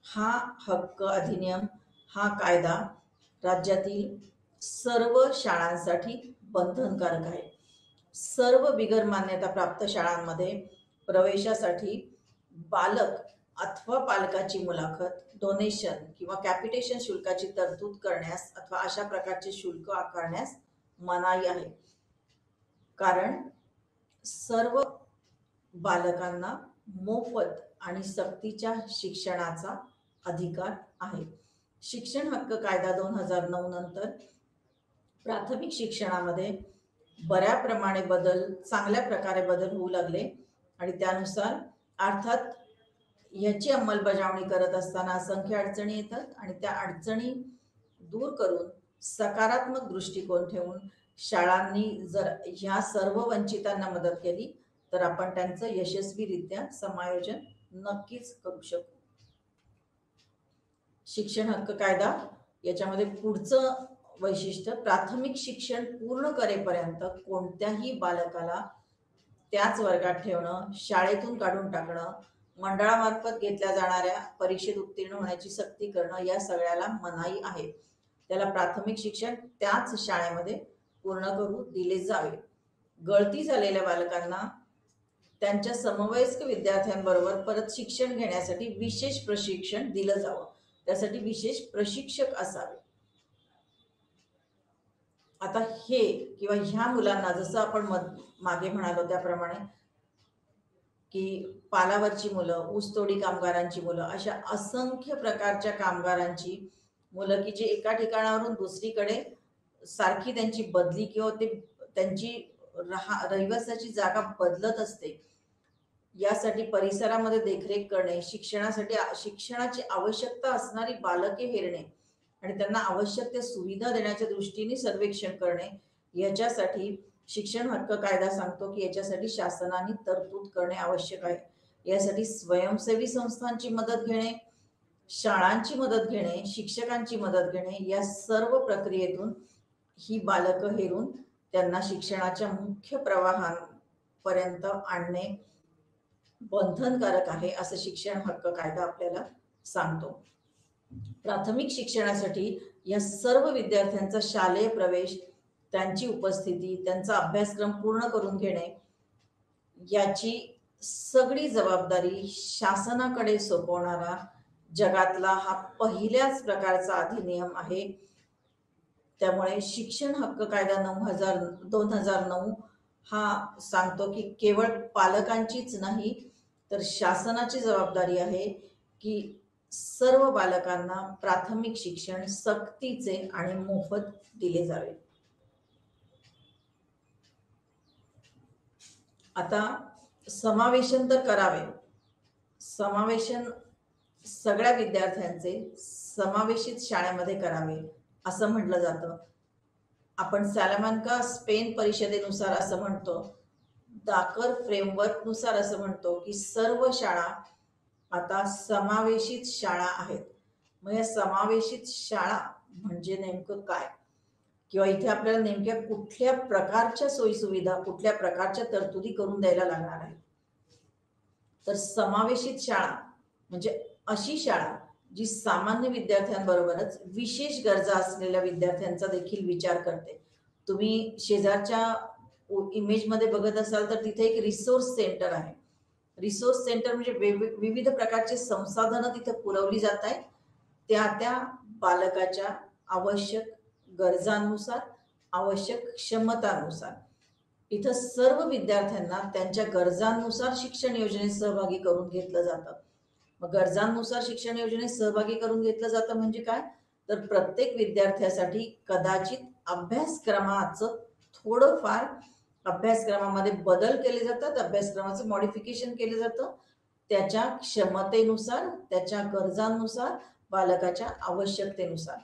हा हक्क अधिनियम, हा कायदा राज्यातील सर्व शाळांसाठी बंधनकारक आहे. सर्व बिगर मान्यता प्राप्त शाळांमध्ये प्रवेशासाठी बालक अथवा पालकाची मुलाखत, डोनेशन किंवा कॅपिटेशन शुल्काची तरतूद करण्यास अथवा अशा प्रकारचे शुल्क आकारण्यास मनाई आहे. कारण सर्व बालकांना मोफत आणि सक्तीच्या शिक्षणाचा अधिकार आहे. शिक्षण हक्क कायदा 2009 नंतर प्राथमिक शिक्षणामध्ये चांगल्या प्रकारे बदल होऊ लागले आणि त्यानुसार अर्थात याची अंमलबजावणी करत असताना असंख्य अडचणी येतात आणि त्या अडचणी दूर करून सकारात्मक दृष्टिकोन ठेवून शाळांनी जर ह्या सर्व वंचितांना मदत केली तर आपण त्यांचं यशस्वीरित्या समायोजन नक्कीच करू शकू. शिक्षण हक्क कायदा याच्यामध्ये पुढचं वैशिष्ट्य, प्राथमिक शिक्षण पूर्ण करेपर्यंत कोणत्याही बालकाला त्याच वर्गात ठेवणं, शाळेतून काढून टाकणं, मंडळामार्फत घेतल्या जाणाऱ्या परीक्षेत उत्तीर्ण होण्याची सक्ती करणं, या सगळ्याला मनाई आहे. त्याला प्राथमिक शिक्षण त्याच शाळेमध्ये पूर्ण करू दिले जावे. गळती झालेल्या बालकांना त्यांच्या समवयस्क विद्यार्थ्यांबरोबर परत शिक्षण घेण्यासाठी विशेष प्रशिक्षण दिलं जावं. त्यासाठी विशेष प्रशिक्षक असावे. आता हे किंवा ह्या मुलांना, जसं आपण मागे म्हणालो त्याप्रमाणे की पालावरची मुलं, ऊसतोडी कामगारांची मुलं, अशा असंख्य प्रकारच्या कामगारांची मुलं की जे एका ठिकाणावरून दुसरीकडे सारखी त्यांची बदली किंवा त्यांची रहिवासाची जागा बदलत असते, यासाठी परिसरामध्ये देखरेख करणे, शिक्षणाची आवश्यकता असणारी बालके हेरणे आणि त्यांना आवश्यक त्या सुविधा देण्याच्या दृष्टीने सर्वेक्षण करणे, याच्यासाठी शिक्षण हक्क कायदा सांगतो की याच्यासाठी शासनाने तरतूद करणे आवश्यक आहे. यासाठी स्वयंसेवी संस्थांची मदत घेणे, शाळांची मदत घेणे, शिक्षकांची मदत घेणे, या सर्व प्रक्रियेतून ही बालकं हेरून त्यांना शिक्षणाच्या मुख्य प्रवाहापर्यंत आणणे बंधनकारक आहे, असं शिक्षण हक्क कायदा आपल्याला सांगतो. प्राथमिक शिक्षणासाठी या सर्व विद्यार्थ्यांचा शालेय प्रवेश, त्यांची उपस्थिती, त्यांचा अभ्यासक्रम पूर्ण करून घेणे याची सगळी जबाबदारी शासनाकडे सोपवणारा जगातला हा पहिल्याच प्रकारचा अधिनियम आहे. त्यामुळे शिक्षण हक्क कायदा 2009 हा सांगतो की केवळ पालकांचीच नाही तर शासनाची जबाबदारी आहे की सर्व बालकांना प्राथमिक शिक्षण सक्तीचे आणि मोफत दिले जावे. आता समावेशन तर करावे. समावेशन सगळ्या विद्यार्थ्यांचे समावेशित शाळेमध्ये करावे असं म्हटलं जातं. आपण सॅलामॅन्का स्पेन परिषदेनुसार असं म्हणतो, दाकर फ्रेमवर्क नुसार असं म्हणतो की सर्व शाळा आता समावेशित शाळा आहेत. मग या समावेशित शाळा म्हणजे नेमकं काय, किंवा इथे आपल्याला नेमक्या कुठल्या प्रकारच्या सोयीसुविधा, कुठल्या प्रकारच्या तरतुदी करून द्यायला लागणार आहे. तर समावेशित शाळा म्हणजे अशी शाळा जी सामान्य विद्यार्थ्यांबरोबरच विशेष गरजा असलेल्या विद्यार्थ्यांचा देखील विचार करते. तुम्ही शेजारच्या इमेजमध्ये बघत असाल तर तिथे एक रिसोर्स सेंटर आहे. रिसोर्स सेंटर म्हणजे विविध प्रकारचे संसाधनं तिथे पुरवली जात आहेत त्या बालकाच्या आवश्यक गरजांनुसार, आवश्यक क्षमतानुसार. इथं सर्व विद्यार्थ्यांना त्यांच्या गरजांनुसार शिक्षण योजनेत सहभागी करून घेतलं जातं. मग गरजांनुसार शिक्षण योजनेत सहभागी करून घेतलं जातं म्हणजे काय, तर प्रत्येक विद्यार्थ्यासाठी कदाचित अभ्यासक्रमाचं थोडंफार अभ्यासक्रमामध्ये बदल केले जातात, अभ्यासक्रमाचं मॉडिफिकेशन केलं जातं त्याच्या क्षमतेनुसार, त्याच्या गरजांनुसार, बालकाच्या आवश्यकतेनुसार.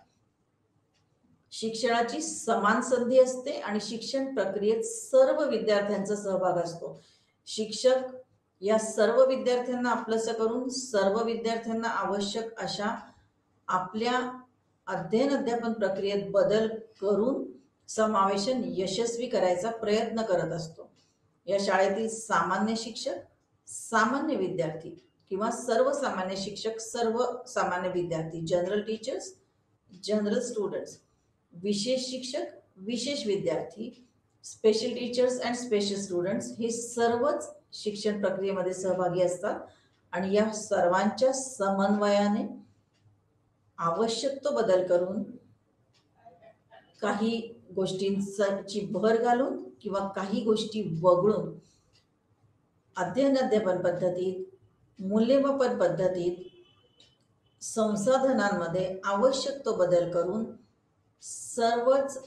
शिक्षणाची समान संधी असते आणि शिक्षण प्रक्रियेत सर्व विद्यार्थ्यांचा सहभाग असतो. शिक्षक या सर्व विद्यार्थ्यांना आपलंसं करून सर्व विद्यार्थ्यांना आवश्यक अशा आपल्या अध्ययन प्रक्रियेत बदल करून समावेशन यशस्वी करायचा प्रयत्न करत असतो. या शाळेतील सामान्य शिक्षक, सामान्य विद्यार्थी किंवा सर्वसामान्य शिक्षक, सर्व सामान्य विद्यार्थी, जनरल टीचर्स, जनरल स्टुडंट्स, विशेष शिक्षक, विशेष विद्यार्थी, special teachers and special students हे सर्वच शिक्षण प्रक्रियेमध्ये सहभागी असतात आणि या सर्वांच्या समन्वयाने आवश्यक तो बदल करून काही गोष्टींची भर घालून किंवा काही गोष्टी वगळून अध्ययन पद्धतीत, मूल्यमापन पद्धतीत, संसाधनांमध्ये आवश्यक तो बदल करून सर्वच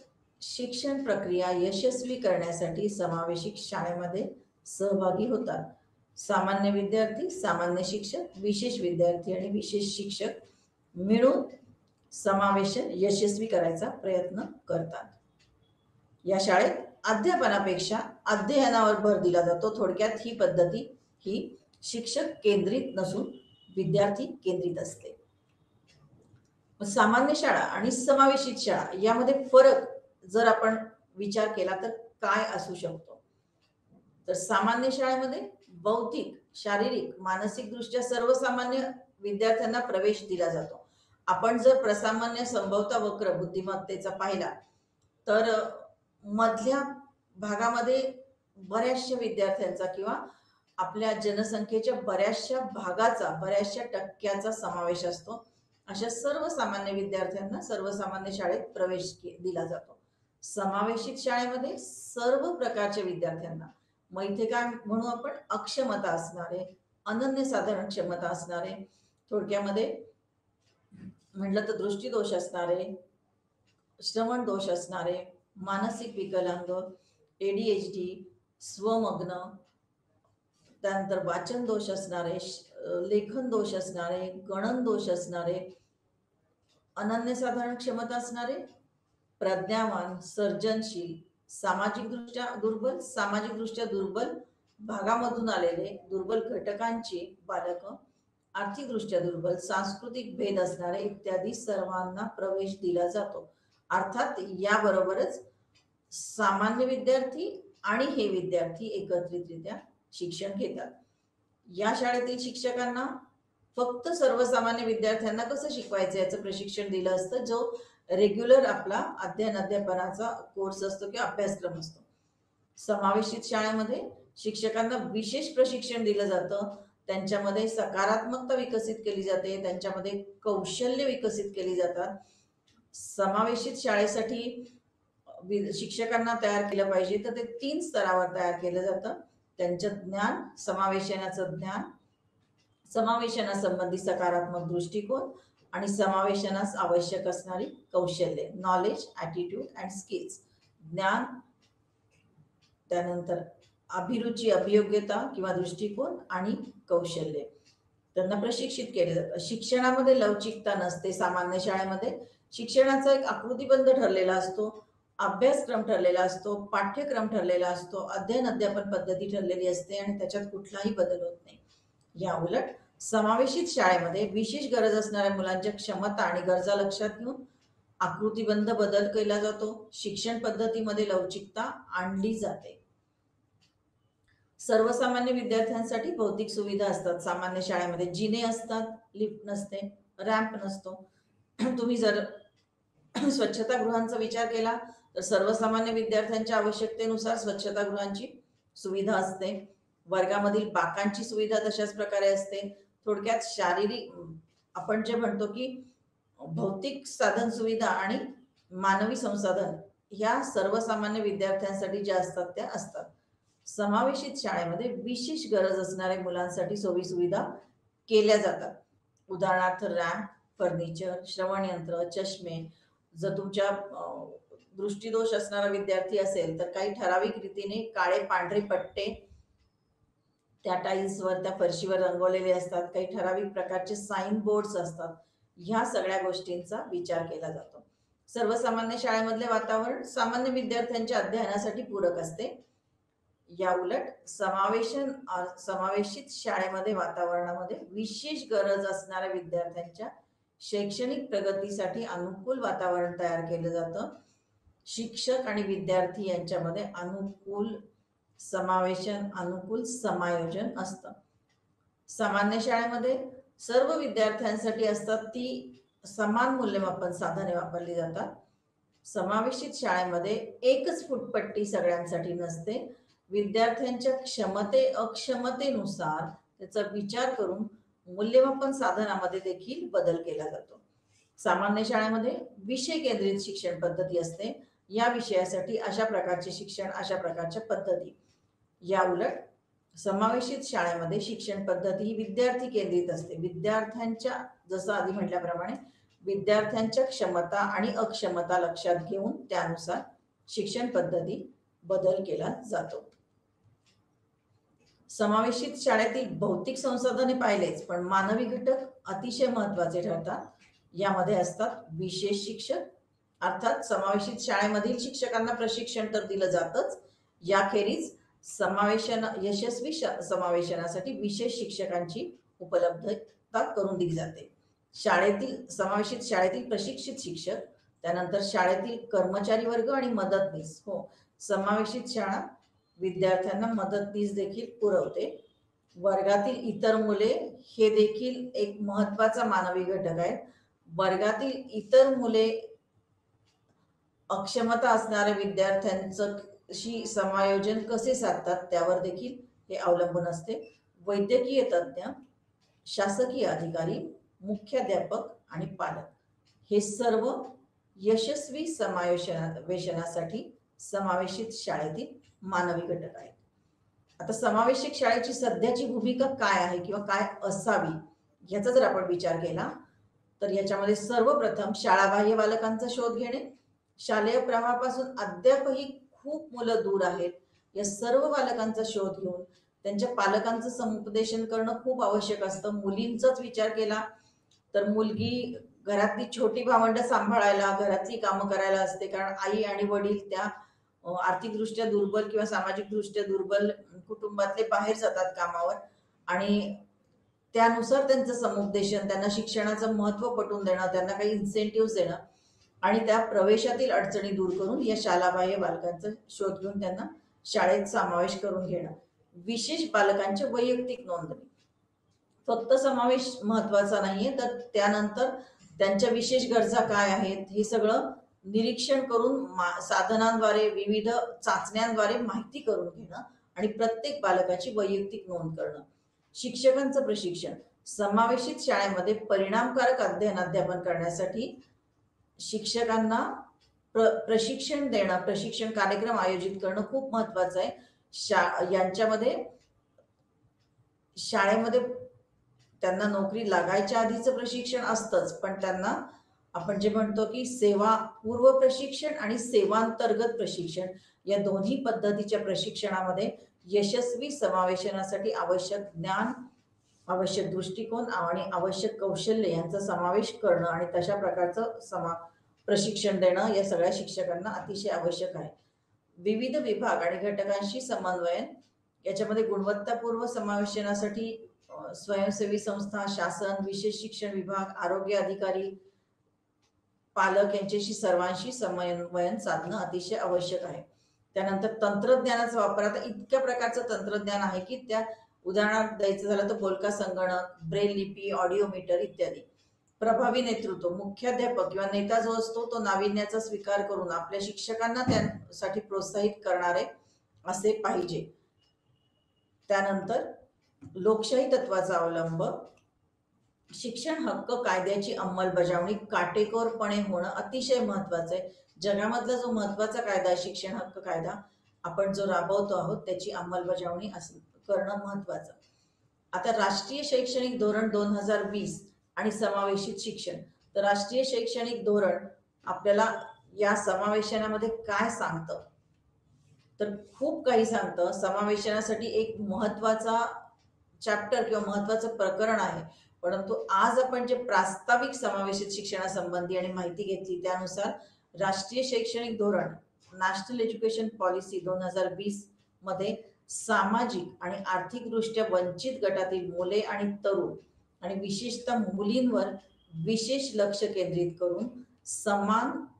शिक्षण प्रक्रिया यशस्वी करण्यासाठी समावेशित शाळेमध्ये सहभागी होतात. सामान्य विद्यार्थी, सामान्य शिक्षक, विशेष विद्यार्थी आणि विशेष शिक्षक मिळून समावेशन यशस्वी करायचा प्रयत्न करतात. या शाळेत अध्यापनापेक्षा अध्ययनावर भर दिला जातो. थोडक्यात ही पद्धती ही शिक्षक केंद्रित नसून विद्यार्थी केंद्रित असते. सामान्य शाळा आणि समावेशित शाळा यामध्ये फरक जर आपण विचार केला तर काय असू शकतो, तर सामान्य शाळेमध्ये बौद्धिक, शारीरिक, मानसिक दृष्ट्या सर्वसामान्य विद्यार्थ्यांना प्रवेश दिला जातो. आपण जर प्रसामान्य संभवता वक्र बुद्धिमत्तेचा पाहिला तर मधल्या भागामध्ये बऱ्याचशा विद्यार्थ्यांचा किंवा आपल्या जनसंख्येच्या बऱ्याचशा भागाचा, बऱ्याचशा टक्क्याचा समावेश असतो. अशा सर्वसामान्य विद्यार्थ्यांना सर्वसामान्य शाळेत प्रवेश दिला जातो. समावेशित शाळेमध्ये सर्व प्रकारच्या विद्यार्थ्यांना, मग इथे काय म्हणू आपण, अक्षमता असणारे, अनन्यसाधारण क्षमता असणारे, थोडक्यामध्ये म्हटलं तर दृष्टीदोष असणारे, श्रवण दोष असणारे, मानसिक विकलांग, ADHD, स्वमग्न, त्यानंतर वाचन दोष असणारे, लेखन दोष असणारे, गणन दोष असणारे, अनन्यसाधारण क्षमता असणारे, प्रज्ञावान, सर्जनशील, सामाजिक दृष्ट्या दुर्बल भागामधून आलेले, दुर्बल घटकांची बालकं, आर्थिकदृष्ट्या दुर्बल, सांस्कृतिक भेद असणारे इत्यादी सर्वांना प्रवेश दिला जातो. अर्थात याबरोबरच सामान्य विद्यार्थी आणि हे विद्यार्थी एकत्रितरित्या शिक्षण घेतात. या शाळेतील शिक्षकांना फक्त सर्वसामान्य विद्यार्थ्यांना कसं शिकवायचं याचं प्रशिक्षण दिलं असतं, जो रेग्युलर आपला अध्यापनाचा कोर्स असतो किंवा अभ्यासक्रम असतो. समावेशित शाळेमध्ये शिक्षकांना विशेष प्रशिक्षण दिलं जातं. त्यांच्यामध्ये सकारात्मकता विकसित केली जाते, त्यांच्यामध्ये कौशल्य विकसित केली जातात. समावेशित शाळेसाठी शिक्षकांना तयार केलं पाहिजे तर ते 3 स्तरावर तयार केलं जातं. त्यांचं ज्ञान, समावेशनाचं ज्ञान, समावेशनासंबंधी सकारात्मक दृष्टिकोन आणि समावेशनास आवश्यक असणारी कौशल्ये, नॉलेज, ॲटिट्यूड अँड स्किल्स. ज्ञान, त्यानंतर अभिरुची, अभियोग्यता किंवा दृष्टिकोन आणि कौशल्य त्यांना प्रशिक्षित केले जातं. शिक्षणामध्ये लवचिकता नसते. सामान्य शाळेमध्ये शिक्षणाचा एक आकृतीबंध ठरलेला असतो, अभ्यासक्रम ठरलेला असतो, पाठ्यक्रम ठरलेला असतो, अध्यापन पद्धती ठरलेली असते आणि त्याच्यात कुठलाही बदल होत नाही. या उलट समावेशित शाळेमध्ये विशेष गरज असणाऱ्या मुलांच्या क्षमता आणि गरजा लक्षात घेऊन आकृतीबंध बदल केला जातो. शिक्षण पद्धतीमध्ये लवचिकता आणली जाते. सर्वसामान्य विद्यार्थ्यांसाठी भौतिक सुविधा असतात. सामान्य शाळेमध्ये जिने असतात, लिफ्ट नसते, रॅम्प नसतो. तुम्ही जर स्वच्छतागृहांचा विचार केला तर सर्वसामान्य विद्यार्थ्यांच्या आवश्यकतेनुसार स्वच्छतागृहांची सुविधा असते. वर्गामधील बाकांची सुविधा तशाच प्रकारे असते. थोडक्यात शारीरिक, आपण जे म्हणतो की भौतिक साधन सुविधा आणि मानवी संसाधन ह्या सर्वसामान्य विद्यार्थ्यांसाठी ज्या असतात त्या असतात. समावेशित शाळेमध्ये विशेष गरज असणाऱ्या मुलांसाठी सोयी सुविधा केल्या जातात. उदाहरणार्थ रॅम्प, फर्निचर, श्रवणयंत्र, चष्मे. जर तुमच्या दृष्टीदोष असणारा विद्यार्थी असेल तर काही ठराविक रीतीने काळे पांढरे पट्टे त्या टाईल्सवर, त्या फरशीवर रंगवलेले असतात. काही ठराविक प्रकारचे साइन बोर्ड्स असतात. ह्या सगळ्या गोष्टींचा विचार केला जातो. सर्वसामान्य शाळेमधले वातावरण सामान्य विद्यार्थ्यांच्या अध्ययनासाठी पूरक असते. या उलट समावेशित शाळेमध्ये वातावरणामध्ये विशेष गरज असणाऱ्या विद्यार्थ्यांच्या शैक्षणिक प्रगतीसाठी अनुकूल वातावरण तयार केलं जातं. शिक्षक आणि विद्यार्थी यांच्यामध्ये अनुकूल समावेशन, अनुकूल समायोजन असतं. सामान्य शाळेमध्ये सर्व विद्यार्थ्यांसाठी असतात ती समान मूल्यमापन साधने वापरली जातात. समावेशित शाळेमध्ये एकच फुटपट्टी सगळ्यांसाठी नसते. विद्यार्थ्यांच्या क्षमते अक्षमतेनुसार त्याचा विचार करून मूल्यमापन साधनामध्ये देखील बदल केला जातो. सामान्य शाळेमध्ये विषय केंद्रित शिक्षण पद्धती असते. या विषयासाठी अशा प्रकारचे शिक्षण, अशा प्रकारच्या पद्धती. या उलट समावेशित शाळेमध्ये शिक्षण पद्धती ही विद्यार्थी केंद्रित असते. विद्यार्थ्यांच्या, जसं आधी म्हटल्याप्रमाणे, विद्यार्थ्यांच्या क्षमता आणि अक्षमता लक्षात घेऊन त्यानुसार शिक्षण पद्धती बदल केला जातो. समावेशित शाळेतील भौतिक संसाधने पाहिलेच, पण मानवी घटक अतिशय महत्वाचे ठरतात. यामध्ये असतात विशेष शिक्षक, अर्थात समावेशित शाळेमधील शिक्षकांना प्रशिक्षण तर दिलं जातच. याखेरीज यशस्वी समावेशनासाठी विशेष शिक्षकांची उपलब्धता करून दिली जाते. समावेशित शाळेतील प्रशिक्षित शिक्षक, त्यानंतर शाळेतील कर्मचारी वर्ग आणि मदतनीस. समावेशित शाळा विद्यार्थ्यांना मदतनीस देखील पुरवते. वर्गातील इतर मुले हे देखील एक महत्वाचा मानवी घटक आहे. वर्गातील इतर मुले अक्षमता असणाऱ्या विद्यार्थ्यांचं समायोजन कसे साधतात त्यावर देखील हे अवलंबून असते. वैद्यकीय तज्ज्ञ, शासकीय अधिकारी, मुख्याध्यापक आणि पालक हे सर्व यशस्वी समावेशनासाठी समावेशित शाळेतील मानवी घटक आहेत. आता समावेशित शाळेची सध्याची भूमिका काय आहे किंवा काय असावी याचा जर आपण विचार केला तर याच्यामध्ये सर्वप्रथम शाळाबाह्य बालकांचा शोध घेणे. शालेय प्रवाहापासून अद्यापही खूप मुलं दूर आहेत. या सर्व बालकांचा शोध घेऊन त्यांच्या पालकांचं समुपदेशन करणं खूप आवश्यक असतं. मुलींचाच विचार केला तर मुलगी घरातली छोटी भावंड सांभाळायला, घरातली कामं करायला असते, कारण आई आणि वडील त्या आर्थिकदृष्ट्या दुर्बल किंवा सामाजिकदृष्ट्या दुर्बल कुटुंबातले बाहेर जातात कामावर आणि त्यानुसार त्यांचं समुपदेशन, त्यांना शिक्षणाचं महत्त्व पटवून देणं, त्यांना काही इन्सेंटिव्ह देणं आणि त्या प्रवेशातील अडचणी दूर करून या शालाबाह्य बालकांचा शोध घेऊन त्यांना शाळेत समावेश करून घेणं. विशेष बालकांच्या वैयक्तिक नोंदणी. फक्त समावेश महत्वाचा नाहीये, तर त्यानंतर त्यांच्या विशेष गरजा काय आहेत हे सगळं निरीक्षण करून साधनांद्वारे, विविध चाचण्यांद्वारे माहिती करून घेणं आणि प्रत्येक बालकाची वैयक्तिक नोंद करणं. शिक्षकांचं प्रशिक्षण. समावेशित शाळेमध्ये परिणामकारक अध्ययन करण्यासाठी शिक्षकांना प्रशिक्षण देणं, प्रशिक्षण कार्यक्रम आयोजित करणं खूप महत्वाचं आहे. यांच्यामध्ये शाळेमध्ये त्यांना नोकरी लागायच्या आधीचं प्रशिक्षण असतंच, पण त्यांना आपण जे म्हणतो की सेवा पूर्व प्रशिक्षण आणि सेवांतर्गत प्रशिक्षण या दोन्ही पद्धतीच्या प्रशिक्षणामध्ये यशस्वी समावेशनासाठी आवश्यक ज्ञान, आवश्यक दृष्टिकोन आणि आवश्यक कौशल्य यांचा समावेश करणं आणि तशा प्रकारचं प्रशिक्षण देणं या सगळ्या शिक्षकांना अतिशय आवश्यक आहे. विविध विभाग आणि घटकांशी समन्वयन. याच्यामध्ये गुणवत्तापूर्व समावेशनासाठी स्वयंसेवी संस्था, शासन, विशेष शिक्षण विभाग, आरोग्य अधिकारी, पालक यांच्याशी सर्वांशी समन्वयन साधणं अतिशय आवश्यक आहे. त्यानंतर तंत्रज्ञानाचा वापर. आता इतक्या प्रकारचं तंत्रज्ञान आहे की त्या उदाहरणार्थ द्यायचं झालं तर बोलका संगणक, ब्रेल लिपी, ऑडिओ मीटर इत्यादी. प्रभावी नेतृत्व. मुख्याध्यापक किंवा नेता जो असतो तो नाविन्याचा स्वीकार करून आपल्या शिक्षकांना त्यासाठी प्रोत्साहित करणारे असे पाहिजे. त्यानंतर लोकशाही तत्वाचा अवलंब. शिक्षण हक्क कायद्याची अंमलबजावणी काटेकोरपणे होणं अतिशय महत्वाचं आहे. जगामधला जो महत्वाचा कायदा आहे शिक्षण हक्क कायदा, आपण जो राबवतो आहोत त्याची अंमलबजावणी करणं महत्वाचं. आता राष्ट्रीय शैक्षणिक धोरण 2020 आणि समावेशित शिक्षण. तर राष्ट्रीय शैक्षणिक धोरण आपल्याला या समावेशनामध्ये काय सांगतं, तर खूप काही सांगतं. समावेशनासाठी एक महत्वाचा चॅप्टर किंवा महत्वाचं प्रकरण आहे, परंतु आज आपण जे प्रास्ताविक समावेशित शिक्षणासंबंधी आणि माहिती घेतली त्यानुसार राष्ट्रीय शैक्षणिक धोरण नॅशनल एज्युकेशन पॉलिसी 2020 मध्ये सामाजिक आणि आर्थिकदृष्ट्या वंचित गटातील मुले आणि तरुण आणि विशेषतः मुलींवर विशेष लक्ष केंद्रित करून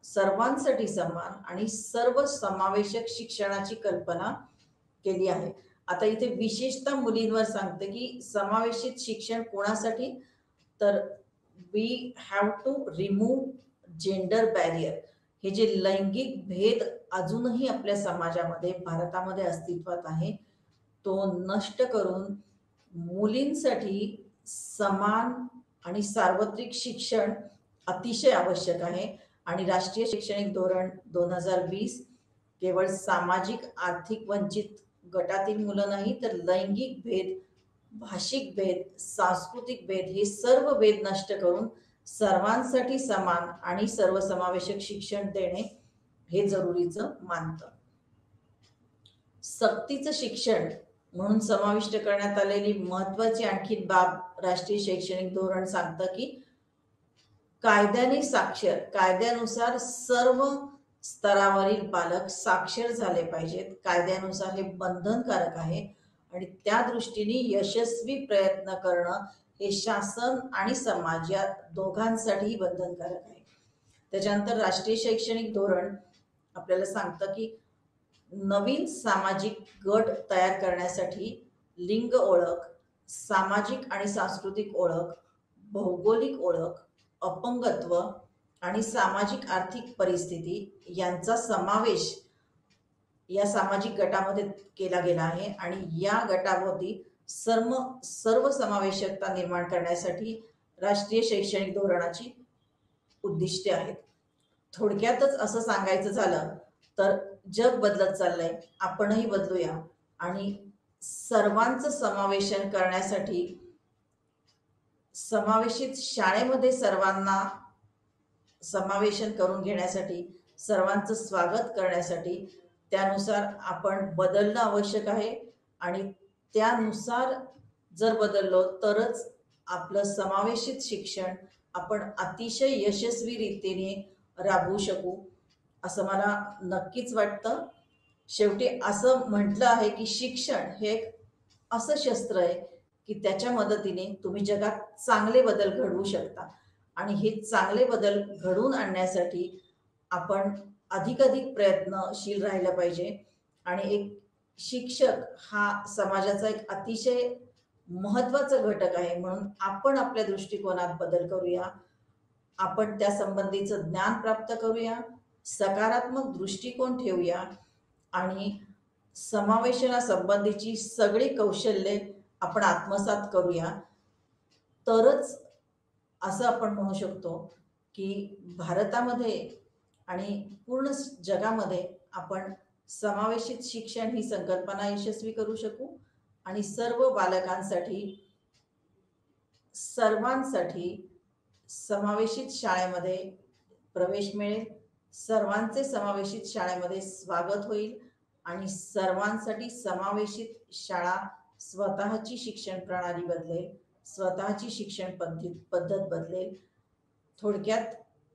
सर्वांसाठी समान आणि सर्व समावेशक शिक्षणाची कल्पना केली आहे. आता इथे विशेषतः मुलींवर सांगते की समावेशित शिक्षण कोणासाठी, तर we have to remove gender barrier. हे जे लैंगिक भेद अजूनही आपल्या समाजामध्ये भारतामध्ये अस्तित्वात आहे तो नष्ट करून मुलींसाठी समान आणि सार्वत्रिक शिक्षण अतिशय आवश्यक आहे. आणि राष्ट्रीय शैक्षणिक धोरण 2020 केवळ सामाजिक आर्थिक वंचित गटातील मुलं नाही तर लैंगिक भेद, भाषिक भेद, सांस्कृतिक भेद हे सर्व भेद नष्ट करून सर्वांसाठी समान आणि सर्वसमावेशक शिक्षण देणे हे जरुरीचं मानतं. सक्तीचं शिक्षण म्हणून समाविष्ट करण्यात आलेली महत्वाची आणखी बाब राष्ट्रीय शैक्षणिक धोरण सांगतं की कायद्याने साक्षर, कायद्यानुसार सर्व स्तरावरील बालक साक्षर झाले पाहिजेत. कायद्यानुसार हे बंधनकारक आहे आणि त्या दृष्टीने यशस्वी प्रयत्न करणं हे शासन आणि समाज या दोघांसाठीही बंधनकारक आहे. त्याच्यानंतर राष्ट्रीय शैक्षणिक धोरण आपल्याला सांगतं की नवीन सामाजिक गट तयार करण्यासाठी लिंग ओळख, सामाजिक आणि सांस्कृतिक ओळख, भौगोलिक ओळख, अपंगत्व आणि सामाजिक आर्थिक परिस्थिती यांचा समावेश या सामाजिक गटामध्ये केला गेला आहे आणि या गटाभोवती सर्व समावेशकता निर्माण करण्यासाठी राष्ट्रीय शैक्षणिक धोरणाची उद्दिष्टे आहेत. थोडक्यातच असं सांगायचं झालं तर जग बदलत चाललंय, आपणही बदलूया आणि सर्वांचं समावेशन करण्यासाठी समावेशित शाळेमध्ये सर्वांना समावेशन करून घेण्यासाठी, सर्वांचं स्वागत करण्यासाठी त्यानुसार आपण बदलणं आवश्यक आहे आणि त्यानुसार जर बदललो तरच आपलं समावेशित शिक्षण आपण अतिशय यशस्वी रीतीने राबवू शकू असं मला नक्कीच वाटतं. शेवटी असं म्हटलं आहे की शिक्षण हे एक असं शस्त्र आहे की त्याच्या मदतीने तुम्ही जगात चांगले बदल घडवू शकता आणि हे चांगले बदल घडवून आणण्यासाठी आपण अधिकाधिक प्रयत्नशील राहिलं पाहिजे. आणि एक शिक्षक हा समाजाचा एक अतिशय महत्वाचं घटक आहे. म्हणून आपण आपल्या दृष्टिकोनात बदल करूया. आपण त्या संबंधीचं ज्ञान प्राप्त करूया, सकारात्मक दृष्टिकोन ठेवूया आणि समावेशनासंबंधीची सगळी कौशल्ये आपण आत्मसात करूया. तरच असं आपण म्हणू शकतो की भारतामध्ये आणि पूर्ण जगामध्ये आपण समावेशित शिक्षण ही संकल्पना यशस्वी करू शकू आणि सर्व बालकांसाठी, सर्वांसाठी समावेशित शाळेमध्ये प्रवेश मिळेल, सर्वांचे समावेशित शाळेमध्ये स्वागत होईल आणि सर्वांसाठी समावेशित शाळा स्वतःची शिक्षण प्रणाली बदलेल, स्वतःची शिक्षण पद्धत बदलेल. थोडक्यात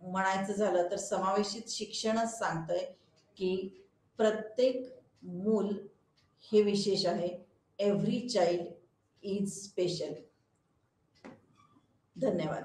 म्हणायचं झालं तर समावेशित शिक्षणच सांगतंय की प्रत्येक मूल हे विशेष आहे. Every child is special. धन्यवाद.